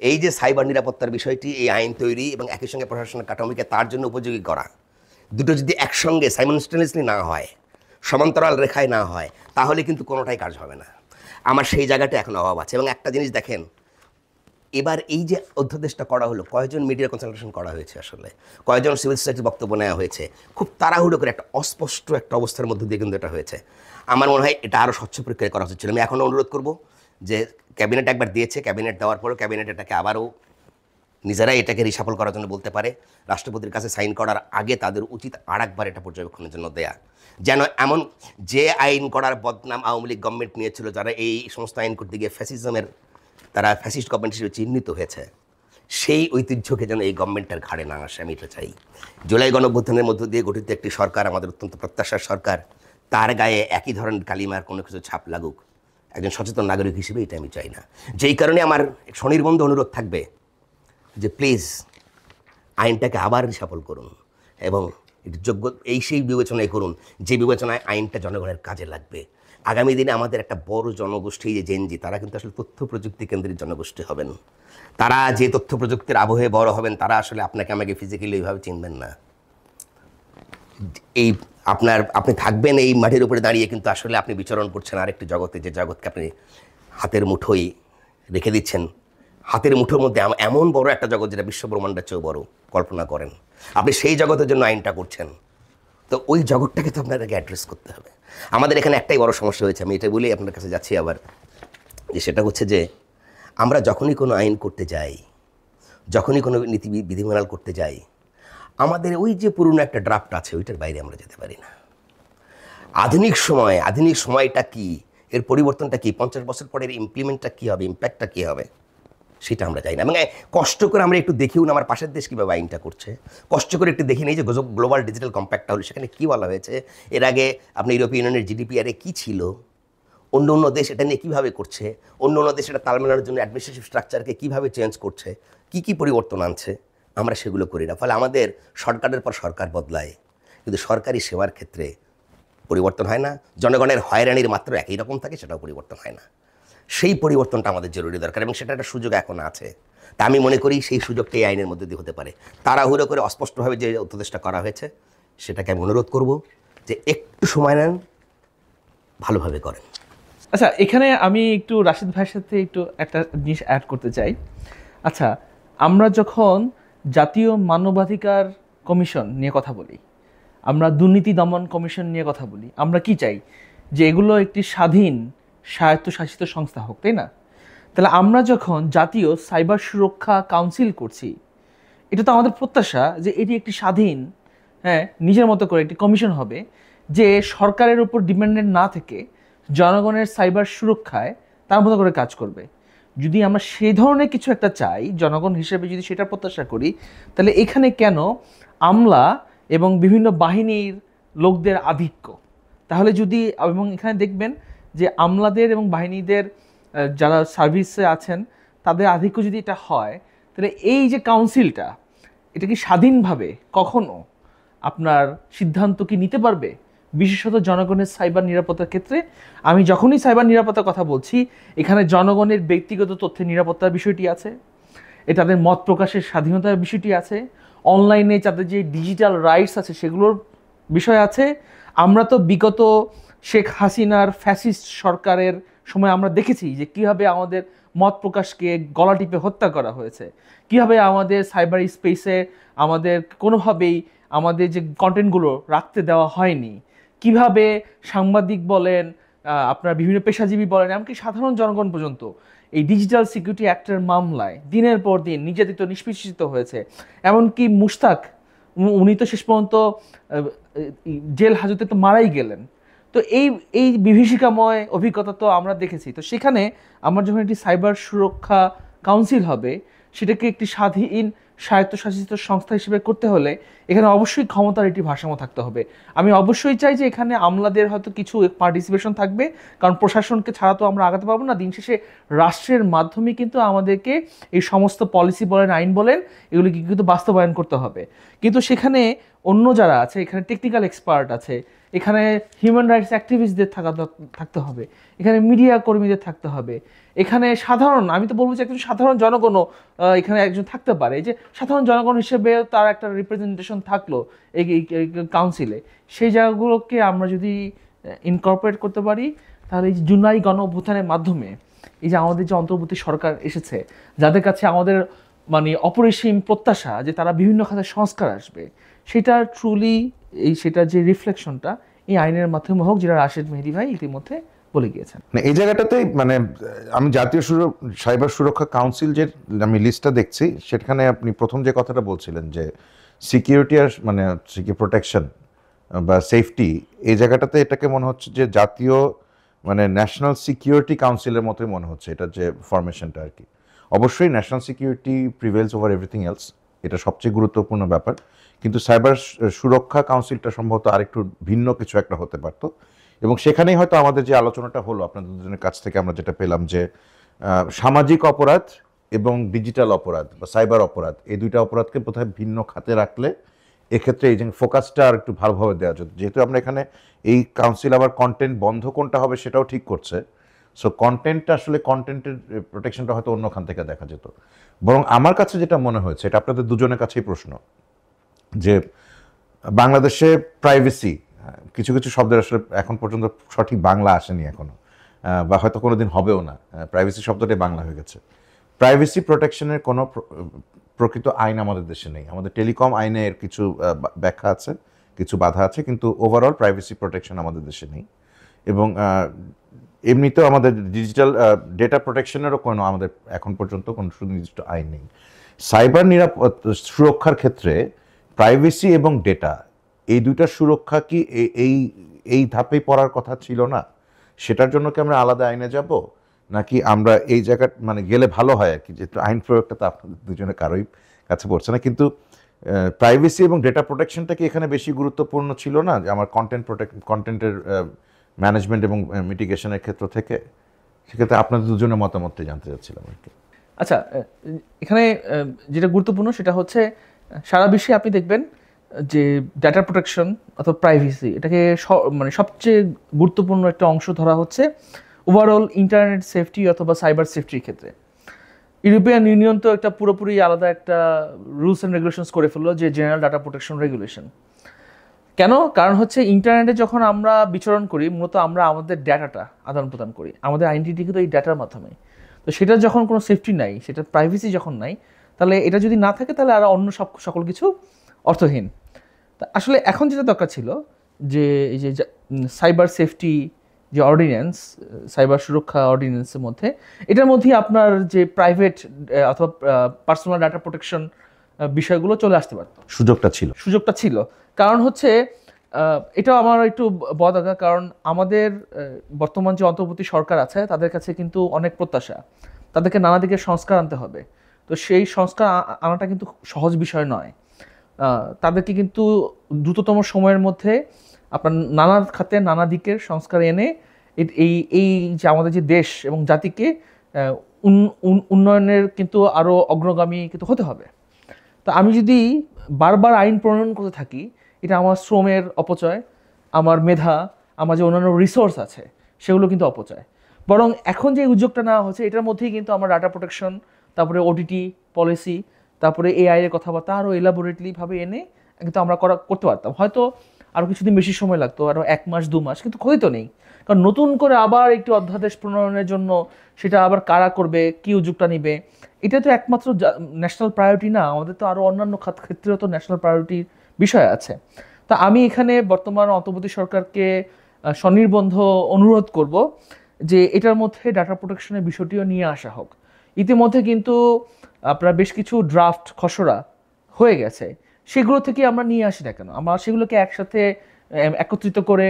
এই যে সাইবার নিরাপত্তার বিষয়টি, এই আইন তৈরি এবং একই সঙ্গে প্রশাসনের কাঠামোকে তার জন্য উপযোগী করা, দুটো যদি একসঙ্গে সাইমনস্টেনিয়াসলি না হয়, সমান্তরাল রেখায় না হয়, তাহলে কিন্তু কোনোটাই কাজ হবে না। আমার সেই জায়গাটা এখন অভাব আছে। এবং একটা জিনিস দেখেন, এবার এই যে অধ্যাদেশটা করা হলো, কয়েকজন মিডিয়া কনসালটেশন করা হয়েছে, আসলে কয়েকজন সিভিল সোসাইটির বক্তব্য নেওয়া হয়েছে, খুব তাড়াহুড়ো করে একটা অস্পষ্ট একটা অবস্থার মধ্যে দিয়ে কিন্তু এটা হয়েছে। আমার মনে হয় এটা আরও স্বচ্ছ প্রক্রিয়া করা উচিত ছিল। আমি এখনও অনুরোধ করব যে ক্যাবিনেট একবার দিয়েছে, ক্যাবিনেট দেওয়ার পরও ক্যাবিনেট এটাকে আবারও নিজেরাই এটাকে রিসাফল করার জন্য বলতে পারে। রাষ্ট্রপতির কাছে সাইন করার আগে তাদের উচিত আরেকবার এটা পর্যবেক্ষণের জন্য দেয়া, যেন এমন যে আইন করার বদনাম আওয়ামী লীগ গভর্নমেন্ট নিয়েছিল, যারা এই সমস্ত আইন করতে গিয়ে ফ্যাসিজমের, তারা ফ্যাসিস্ট গভর্নমেন্ট হিসেবে চিহ্নিত হয়েছে, সেই ঐতিহ্যকে যেন এই গভর্নমেন্টের ঘাড়ে না আসে, আমি এটা চাই। জুলাই গণঅভ্যুত্থানের মধ্য দিয়ে গঠিত একটি সরকার, আমাদের অত্যন্ত প্রত্যাশার সরকার, তার গায়ে একই ধরনের কালিমার কোনো কিছু ছাপ লাগুক, একজন সচেতন নাগরিক হিসেবে এটা আমি চাই না। যেই কারণে আমার স্বনির্বন্ধ অনুরোধ থাকবে যে প্লিজ আইনটাকে আবার রিসাফল করুন এবং এটি যোগ্য সেই বিবেচনায় করুন যে বিবেচনায় আইনটা জনগণের কাজে লাগবে। আগামী দিনে আমাদের একটা বড় জনগোষ্ঠী, যে জেনজি, তারা কিন্তু আসলে তথ্য প্রযুক্তি কেন্দ্রিক জনগোষ্ঠী হবেন। তারা যে তথ্য প্রযুক্তির আবহে বড় হবেন, তারা আসলে আপনাকে আমাকে ফিজিক্যালি এইভাবে চিনবেন না। এই আপনি থাকবেন এই মাটির উপরে দাঁড়িয়ে, কিন্তু আসলে আপনি বিচরণ করছেন আরেকটি জগতে, যে জগৎকে আপনি হাতের মুঠোয় রেখে দিচ্ছেন। হাতের মুঠোর মধ্যে এমন বড় একটা জগৎ যেটা বিশ্বব্রহ্মাণ্ডের চেয়েও বড়, কল্পনা করেন। আপনি সেই জগতের জন্য আইনটা করছেন, তো ওই জগৎটাকে তো আপনাকে অ্যাড্রেস করতে হবে। আমাদের এখানে একটাই বড় সমস্যা হয়েছে, আমি এটা বলেই আপনার কাছে যাচ্ছি আবার, যে সেটা হচ্ছে যে আমরা যখনই কোনো আইন করতে যাই, যখনই কোনো নীতি বিধিমালা করতে যাই, আমাদের ওই যে পুরনো একটা ড্রাফট আছে, ওইটার বাইরে আমরা যেতে পারি না। আধুনিক সময়টা কি, এর পরিবর্তনটা কি, 50 বছর পরের ইমপ্লিমেন্টটা কী হবে, ইম্প্যাক্টটা কী হবে, সেটা আমরা চাই না। এবং কষ্ট করে আমরা একটু দেখিও না আমার পাশের দেশ কীভাবে আইনটা করছে, কষ্ট করে একটু দেখি নেই যে গ্লোবাল ডিজিটাল কম্প্যাক্টটা হলো, সেখানে কী বলা হয়েছে, এর আগে আপনি ইউরোপিয়ান ইউনিয়নের জিডিপি আরে কী ছিল, অন্য দেশ এটা নিয়ে কীভাবে করছে, অন্য দেশ এটা তাল মেলানোর জন্য অ্যাডমিনিস্ট্রেটিভ স্ট্রাকচারকে কীভাবে চেঞ্জ করছে, কী পরিবর্তন আনছে, আমরা সেগুলো করি না। ফলে আমাদের সরকারের পর সরকার বদলায়, কিন্তু সরকারি সেবার ক্ষেত্রে পরিবর্তন হয় না। জনগণের হয়রানির মাত্র একই রকম থাকে, সেটাও পরিবর্তন হয় না। সেই পরিবর্তনটা আমাদের জরুরি দরকার, এবং সেটা একটা সুযোগ এখন আছে। তা আমি মনে করি সেই সুযোগটা এই আইনের মধ্যে দিয়ে হতে পারে। তাড়াহুড়ো করে অস্পষ্টভাবে যে অধ্যাদেশটা করা হয়েছে, সেটাকে আমি অনুরোধ করব যে একটু সময় নেন, ভালোভাবে করেন। আচ্ছা, এখানে আমি একটু রাশিদ ভাইয়ের সাথে একটু একটা জিনিস অ্যাড করতে চাই। আচ্ছা, আমরা যখন জাতীয় মানবাধিকার কমিশন নিয়ে কথা বলি, আমরা দুর্নীতি দমন কমিশন নিয়ে কথা বলি, আমরা কি চাই যে এগুলো একটি স্বাধীন স্বায়ত্তশাসিত সংস্থা হোক, তাই না? তাহলে আমরা যখন জাতীয় সাইবার সুরক্ষা কাউন্সিল করছি, এটা তো আমাদের প্রত্যাশা যে এটি একটি স্বাধীন, নিজের মতো করে একটি কমিশন হবে, যে সরকারের উপর ডিপেন্ডেন্ট না থেকে জনগণের সাইবার সুরক্ষায় তার মতো করে কাজ করবে। যদি আমরা সেই ধরনের কিছু একটা চাই, জনগণ হিসেবে যদি সেটা প্রত্যাশা করি, তাহলে এখানে কেন আমলা এবং বিভিন্ন বাহিনীর লোকদের আধিক্য? তাহলে যদি, এবং এখানে দেখবেন যে আমলাদের এবং বাহিনীদের যারা সার্ভিসে আছেন তাদের আধিক্য যদি এটা হয়, তাহলে এই যে কাউন্সিলটা, এটা কি স্বাধীনভাবে কখনো আপনার সিদ্ধান্ত কি নিতে পারবে? বিশেষত জনগণের সাইবার নিরাপত্তার ক্ষেত্রে। আমি যখনই সাইবার নিরাপত্তার কথা বলছি, এখানে জনগণের ব্যক্তিগত তথ্যের নিরাপত্তার বিষয়টি আছে, তাদের মত প্রকাশের স্বাধীনতার বিষয়টি আছে, অনলাইনে তাদের যে ডিজিটাল রাইটস আছে সেগুলোর বিষয় আছে। আমরা তো বিগত শেখ হাসিনার ফ্যাসিস্ট সরকারের সময় আমরা দেখেছি যে কীভাবে আমাদের মত প্রকাশকে গলা টিপে হত্যা করা হয়েছে, কীভাবে আমাদের সাইবার স্পেসে আমাদের কোনোভাবেই আমাদের যে কন্টেন্টগুলো রাখতে দেওয়া হয়নি, কিভাবে সাংবাদিক বলেন, আপনার বিভিন্ন পেশাজীবী বলেন, এমনকি সাধারণ জনগণ পর্যন্ত এই ডিজিটাল সিকিউরিটি অ্যাক্টের মামলায় দিনের পর দিন নির্যাতিত নিষ্পেষিত হয়েছে। এমনকি মুশতাক, উনি তো শেষ পর্যন্ত জেল হাজতে তো মারাই গেলেন। তো এই বিভীষিকাময় অভিজ্ঞতা তো আমরা দেখেছি। তো সেখানে আমার যখন একটি সাইবার সুরক্ষা কাউন্সিল হবে, সেটাকে একটি স্বাধীন স্বায়ত্তশাসিত সংস্থা হিসেবে করতে হলে এখানে অবশ্যই ক্ষমতার একটি ভারসাম্য থাকতে হবে। আমি অবশ্যই চাই যে এখানে আমলাদের হয়তো কিছু পার্টিসিপেশন থাকবে, কারণ প্রশাসনকে ছাড়া তো আমরা আগাতে পারবো না। দিন শেষে রাষ্ট্রের মাধ্যমে কিন্তু আমাদেরকে এই সমস্ত পলিসি বলেন, আইন বলেন, এগুলিকে কিন্তু বাস্তবায়ন করতে হবে। কিন্তু সেখানে অন্য যারা আছে, এখানে টেকনিক্যাল এক্সপার্ট আছে, এখানে হিউম্যান রাইটস অ্যাক্টিভিস্টদের থাকতে হবে, এখানে মিডিয়া কর্মীদের থাকতে হবে, এখানে সাধারণ, আমি তো বলবো যে একজন সাধারণ জনগণও এখানে একজন থাকতে পারে, যে সাধারণ জনগণ হিসেবে তার একটা রিপ্রেজেন্টেশন থাকলো এই কাউন্সিলে। সেই জায়গাগুলোকে আমরা যদি ইনকর্পোরেট করতে পারি, তাহলে এই জুলাই গণ অভ্যুত্থানের মাধ্যমে এই যে আমাদের যে অন্তর্বর্তী সরকার এসেছে, যাদের কাছে আমাদের মানে অপরিসীম প্রত্যাশা যে তারা বিভিন্ন খাতে সংস্কার আসবে, সেটা ট্রুলি সেটার যে রিফ্লেকশনটা এই আইনের মাধ্যমে হোক, যেটা রাশেদ মেহেদী ভাই ইতিমধ্যে বলে গিয়েছেন। এই জায়গাটাতে মানে আমি জাতীয় সাইবার সুরক্ষা কাউন্সিল যে আমি লিস্টটা দেখছি, সেখানে আপনি প্রথম যে কথাটা বলছিলেন যে সিকিউরিটি আর মানে প্রোটেকশন বা সেফটি, এই জায়গাটাতে এটাকে মনে হচ্ছে যে জাতীয় মানে ন্যাশনাল সিকিউরিটি কাউন্সিলের মতোই মনে হচ্ছে এটা যে ফরমেশনটা আর কি। অবশ্যই national security prevails over everything else, এটা সবচেয়ে গুরুত্বপূর্ণ ব্যাপার, কিন্তু সাইবার সুরক্ষা কাউন্সিলটা সম্ভবত আরেকটু ভিন্ন কিছু একটা হতে পারতো। এবং সেখানেই হয়তো আমাদের যে আলোচনাটা হলো আপনাদের দুজনের কাছ থেকে আমরা যেটা পেলাম যে সামাজিক অপরাধ এবং ডিজিটাল অপরাধ বা সাইবার অপরাধ, এই দুইটা অপরাধকে বোধহয় ভিন্ন খাতে রাখলে এক্ষেত্রে এই যে ফোকাসটা আর একটু ভালোভাবে দেওয়া যেত। যেহেতু আমরা এখানে এই কাউন্সিল আবার কন্টেন্ট বন্ধ কোনটা হবে সেটাও ঠিক করছে, সো কন্টেন্টটা আসলে কন্টেন্টের প্রোটেকশনটা হয়তো অন্যখান থেকে দেখা যেত। বরং আমার কাছে যেটা মনে হয়েছে, এটা আপনাদের দুজনের কাছেই প্রশ্ন, যে বাংলাদেশে প্রাইভেসি কিছু কিছু শব্দের আসলে এখন পর্যন্ত সঠিক বাংলা আসেনি এখনো, বা হয়তো কোনোদিন হবেও না। প্রাইভেসি শব্দটাই বাংলা হয়ে গেছে। প্রাইভেসি প্রোটেকশনের কোনো প্রকৃত আইন আমাদের দেশে নেই। আমাদের টেলিকম আইনে এর কিছু ব্যাখ্যা আছে, কিছু বাধা আছে, কিন্তু ওভারঅল প্রাইভেসি প্রোটেকশন আমাদের দেশে নেই। এবং এমনিতেও আমাদের ডিজিটাল ডেটা প্রোটেকশনেরও কোনো আমাদের এখন পর্যন্ত কোনো সুনির্দিষ্ট আইন নেই। সাইবার সুরক্ষার ক্ষেত্রে প্রাইভেসি এবং ডেটা, এই দুইটার সুরক্ষা কি এই ধাপেই পড়ার কথা ছিল না? সেটার জন্য কি আমরা আলাদা আইনে যাব, নাকি আমরা এই জায়গা মানে গেলে ভালো হয় আর কি, যেহেতু আইন প্রয়োগটা তো আপনাদের দুজনের কারোই কাছে পড়ছে না, কিন্তু প্রাইভেসি এবং ডেটা প্রোটেকশনটা কি এখানে বেশি গুরুত্বপূর্ণ ছিল না যে আমার কন্টেন্টের ম্যানেজমেন্ট এবং মিটিগেশনের ক্ষেত্র থেকে? সেক্ষেত্রে আপনাদের দুজনের মতামতটা জানতে চাচ্ছিলাম আর কি। আচ্ছা, এখানে যেটা গুরুত্বপূর্ণ সেটা হচ্ছে সারা বিশ্বে আপনি দেখবেন যে ডাটা প্রোটেকশন অথবা প্রাইভেসি, এটাকে মানে সবচেয়ে গুরুত্বপূর্ণ একটা অংশ ধরা হচ্ছে ওভারঅল ইন্টারনেট সেফটি অথবা সাইবার সেফটির ক্ষেত্রে। ইউরোপিয়ান ইউনিয়ন তো একটা পুরোপুরি আলাদা একটা রুলস অ্যান্ড রেগুলেশনস করে ফেললো, যে জেনারেল ডাটা প্রোটেকশন রেগুলেশন। কেন? কারণ হচ্ছে ইন্টারনেটে যখন আমরা বিচরণ করি, মূলত আমরা আমাদের ডাটাটা আদান প্রদান করি, আমাদের আইডেন্টিটি কিন্তু এই ডাটার মাধ্যমে। তো সেটা যখন কোনো সেফটি নাই, সেটা প্রাইভেসি যখন নাই, তাহলে এটা যদি না থাকে তাহলে আর অন্য সকল কিছু অর্থহীন। তা আসলে এখন যেটা দরকার ছিল যে এই যে সাইবার সেফটি যে অর্ডিন্যান্স, সাইবার সুরক্ষা অর্ডিন্যান্সের মধ্যে, এটার মধ্যেই আপনার যে প্রাইভেট অথবা পার্সোনাল ডাটা প্রোটেকশন বিষয়গুলো চলে আসতে পারত, সুযোগটা ছিল। কারণ হচ্ছে এটাও আমার একটু বড় দরকার, কারণ আমাদের বর্তমান যে অন্তর্বর্তী সরকার আছে তাদের কাছে কিন্তু অনেক প্রত্যাশা, তাদেরকে নানা দিকে সংস্কার আনতে হবে। তো সেই সংস্কার আনাটা কিন্তু সহজ বিষয় নয়। তাদেরকে কিন্তু দ্রুততম সময়ের মধ্যে আপনার নানা খাতে নানা দিকের সংস্কার এনে এই যে আমাদের যে দেশ এবং জাতিকে উন্নয়নের কিন্তু আরও অগ্রগামী কিন্তু হতে হবে। তো আমি যদি বারবার আইন প্রণয়ন করতে থাকি, এটা আমার শ্রমের অপচয়, আমার মেধা, আমার যে অন্যান্য রিসোর্স আছে সেগুলো কিন্তু অপচয়। বরং এখন যে উদ্যোগটা নেওয়া হচ্ছে এটার মধ্যেই কিন্তু আমার ডাটা প্রোটেকশন, তারপরে ওটিটি পলিসি, তারপরে এআই এর কথাবার্তা আরও এলাবোরেটলিভাবে এনে কিন্তু আমরা করতে পারতাম। হয়তো আরও কিছুদিন বেশি সময় লাগতো, আরও 1 মাস 2 মাস, কিন্তু ক্ষতি তো নেই। কারণ নতুন করে আবার একটি অধ্যাদেশ প্রণয়নের জন্য সেটা আবার কারা করবে, কী উদ্যোগটা নিবে, এটা তো একমাত্র ন্যাশনাল প্রায়োরিটি না, আমাদের তো আরও অন্যান্য ক্ষেত্রেও তো ন্যাশনাল প্রায়োরিটির বিষয় আছে। তা আমি এখানে বর্তমান অন্তর্বর্তী সরকারকে স্বনির্বন্ধ অনুরোধ করব যে এটার মধ্যে ডাটা প্রোটেকশনের বিষয়টিও নিয়ে আসা হোক। ইতিমধ্যে কিন্তু আপনার বেশ কিছু ড্রাফট খসড়া হয়ে গেছে, সেগুলো থেকে আমরা নিয়ে আসি না কেন, আমরা সেগুলোকে একসাথে একত্রিত করে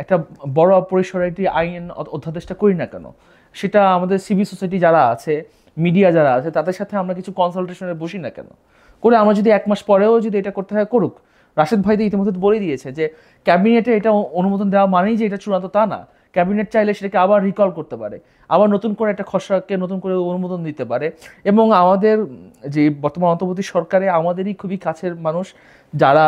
একটা বড় পরিসরে একটি আইন অধ্যাদেশটা করি না কেন? সেটা আমাদের সিভিল সোসাইটি যারা আছে, মিডিয়া যারা আছে, তাদের সাথে আমরা কিছু কনসালটেশনে বসি না কেন? করে আমরা যদি 1 মাস পরেও যদি এটা করতে হয় করুক। রাশেদ ভাই তো ইতিমধ্যে বলে দিয়েছে যে ক্যাবিনেটে এটা অনুমোদন দেওয়া মানেই যে এটা চূড়ান্ত তা না। ক্যাবিনেট চাইলে সেটাকে আবার রিকল করতে পারে, আবার নতুন করে একটা খসড়াকে নতুন করে অনুমোদন দিতে পারে। এবং আমাদের যে বর্তমান অন্তর্বর্তী সরকারে আমাদেরই খুবই কাছের মানুষ, যারা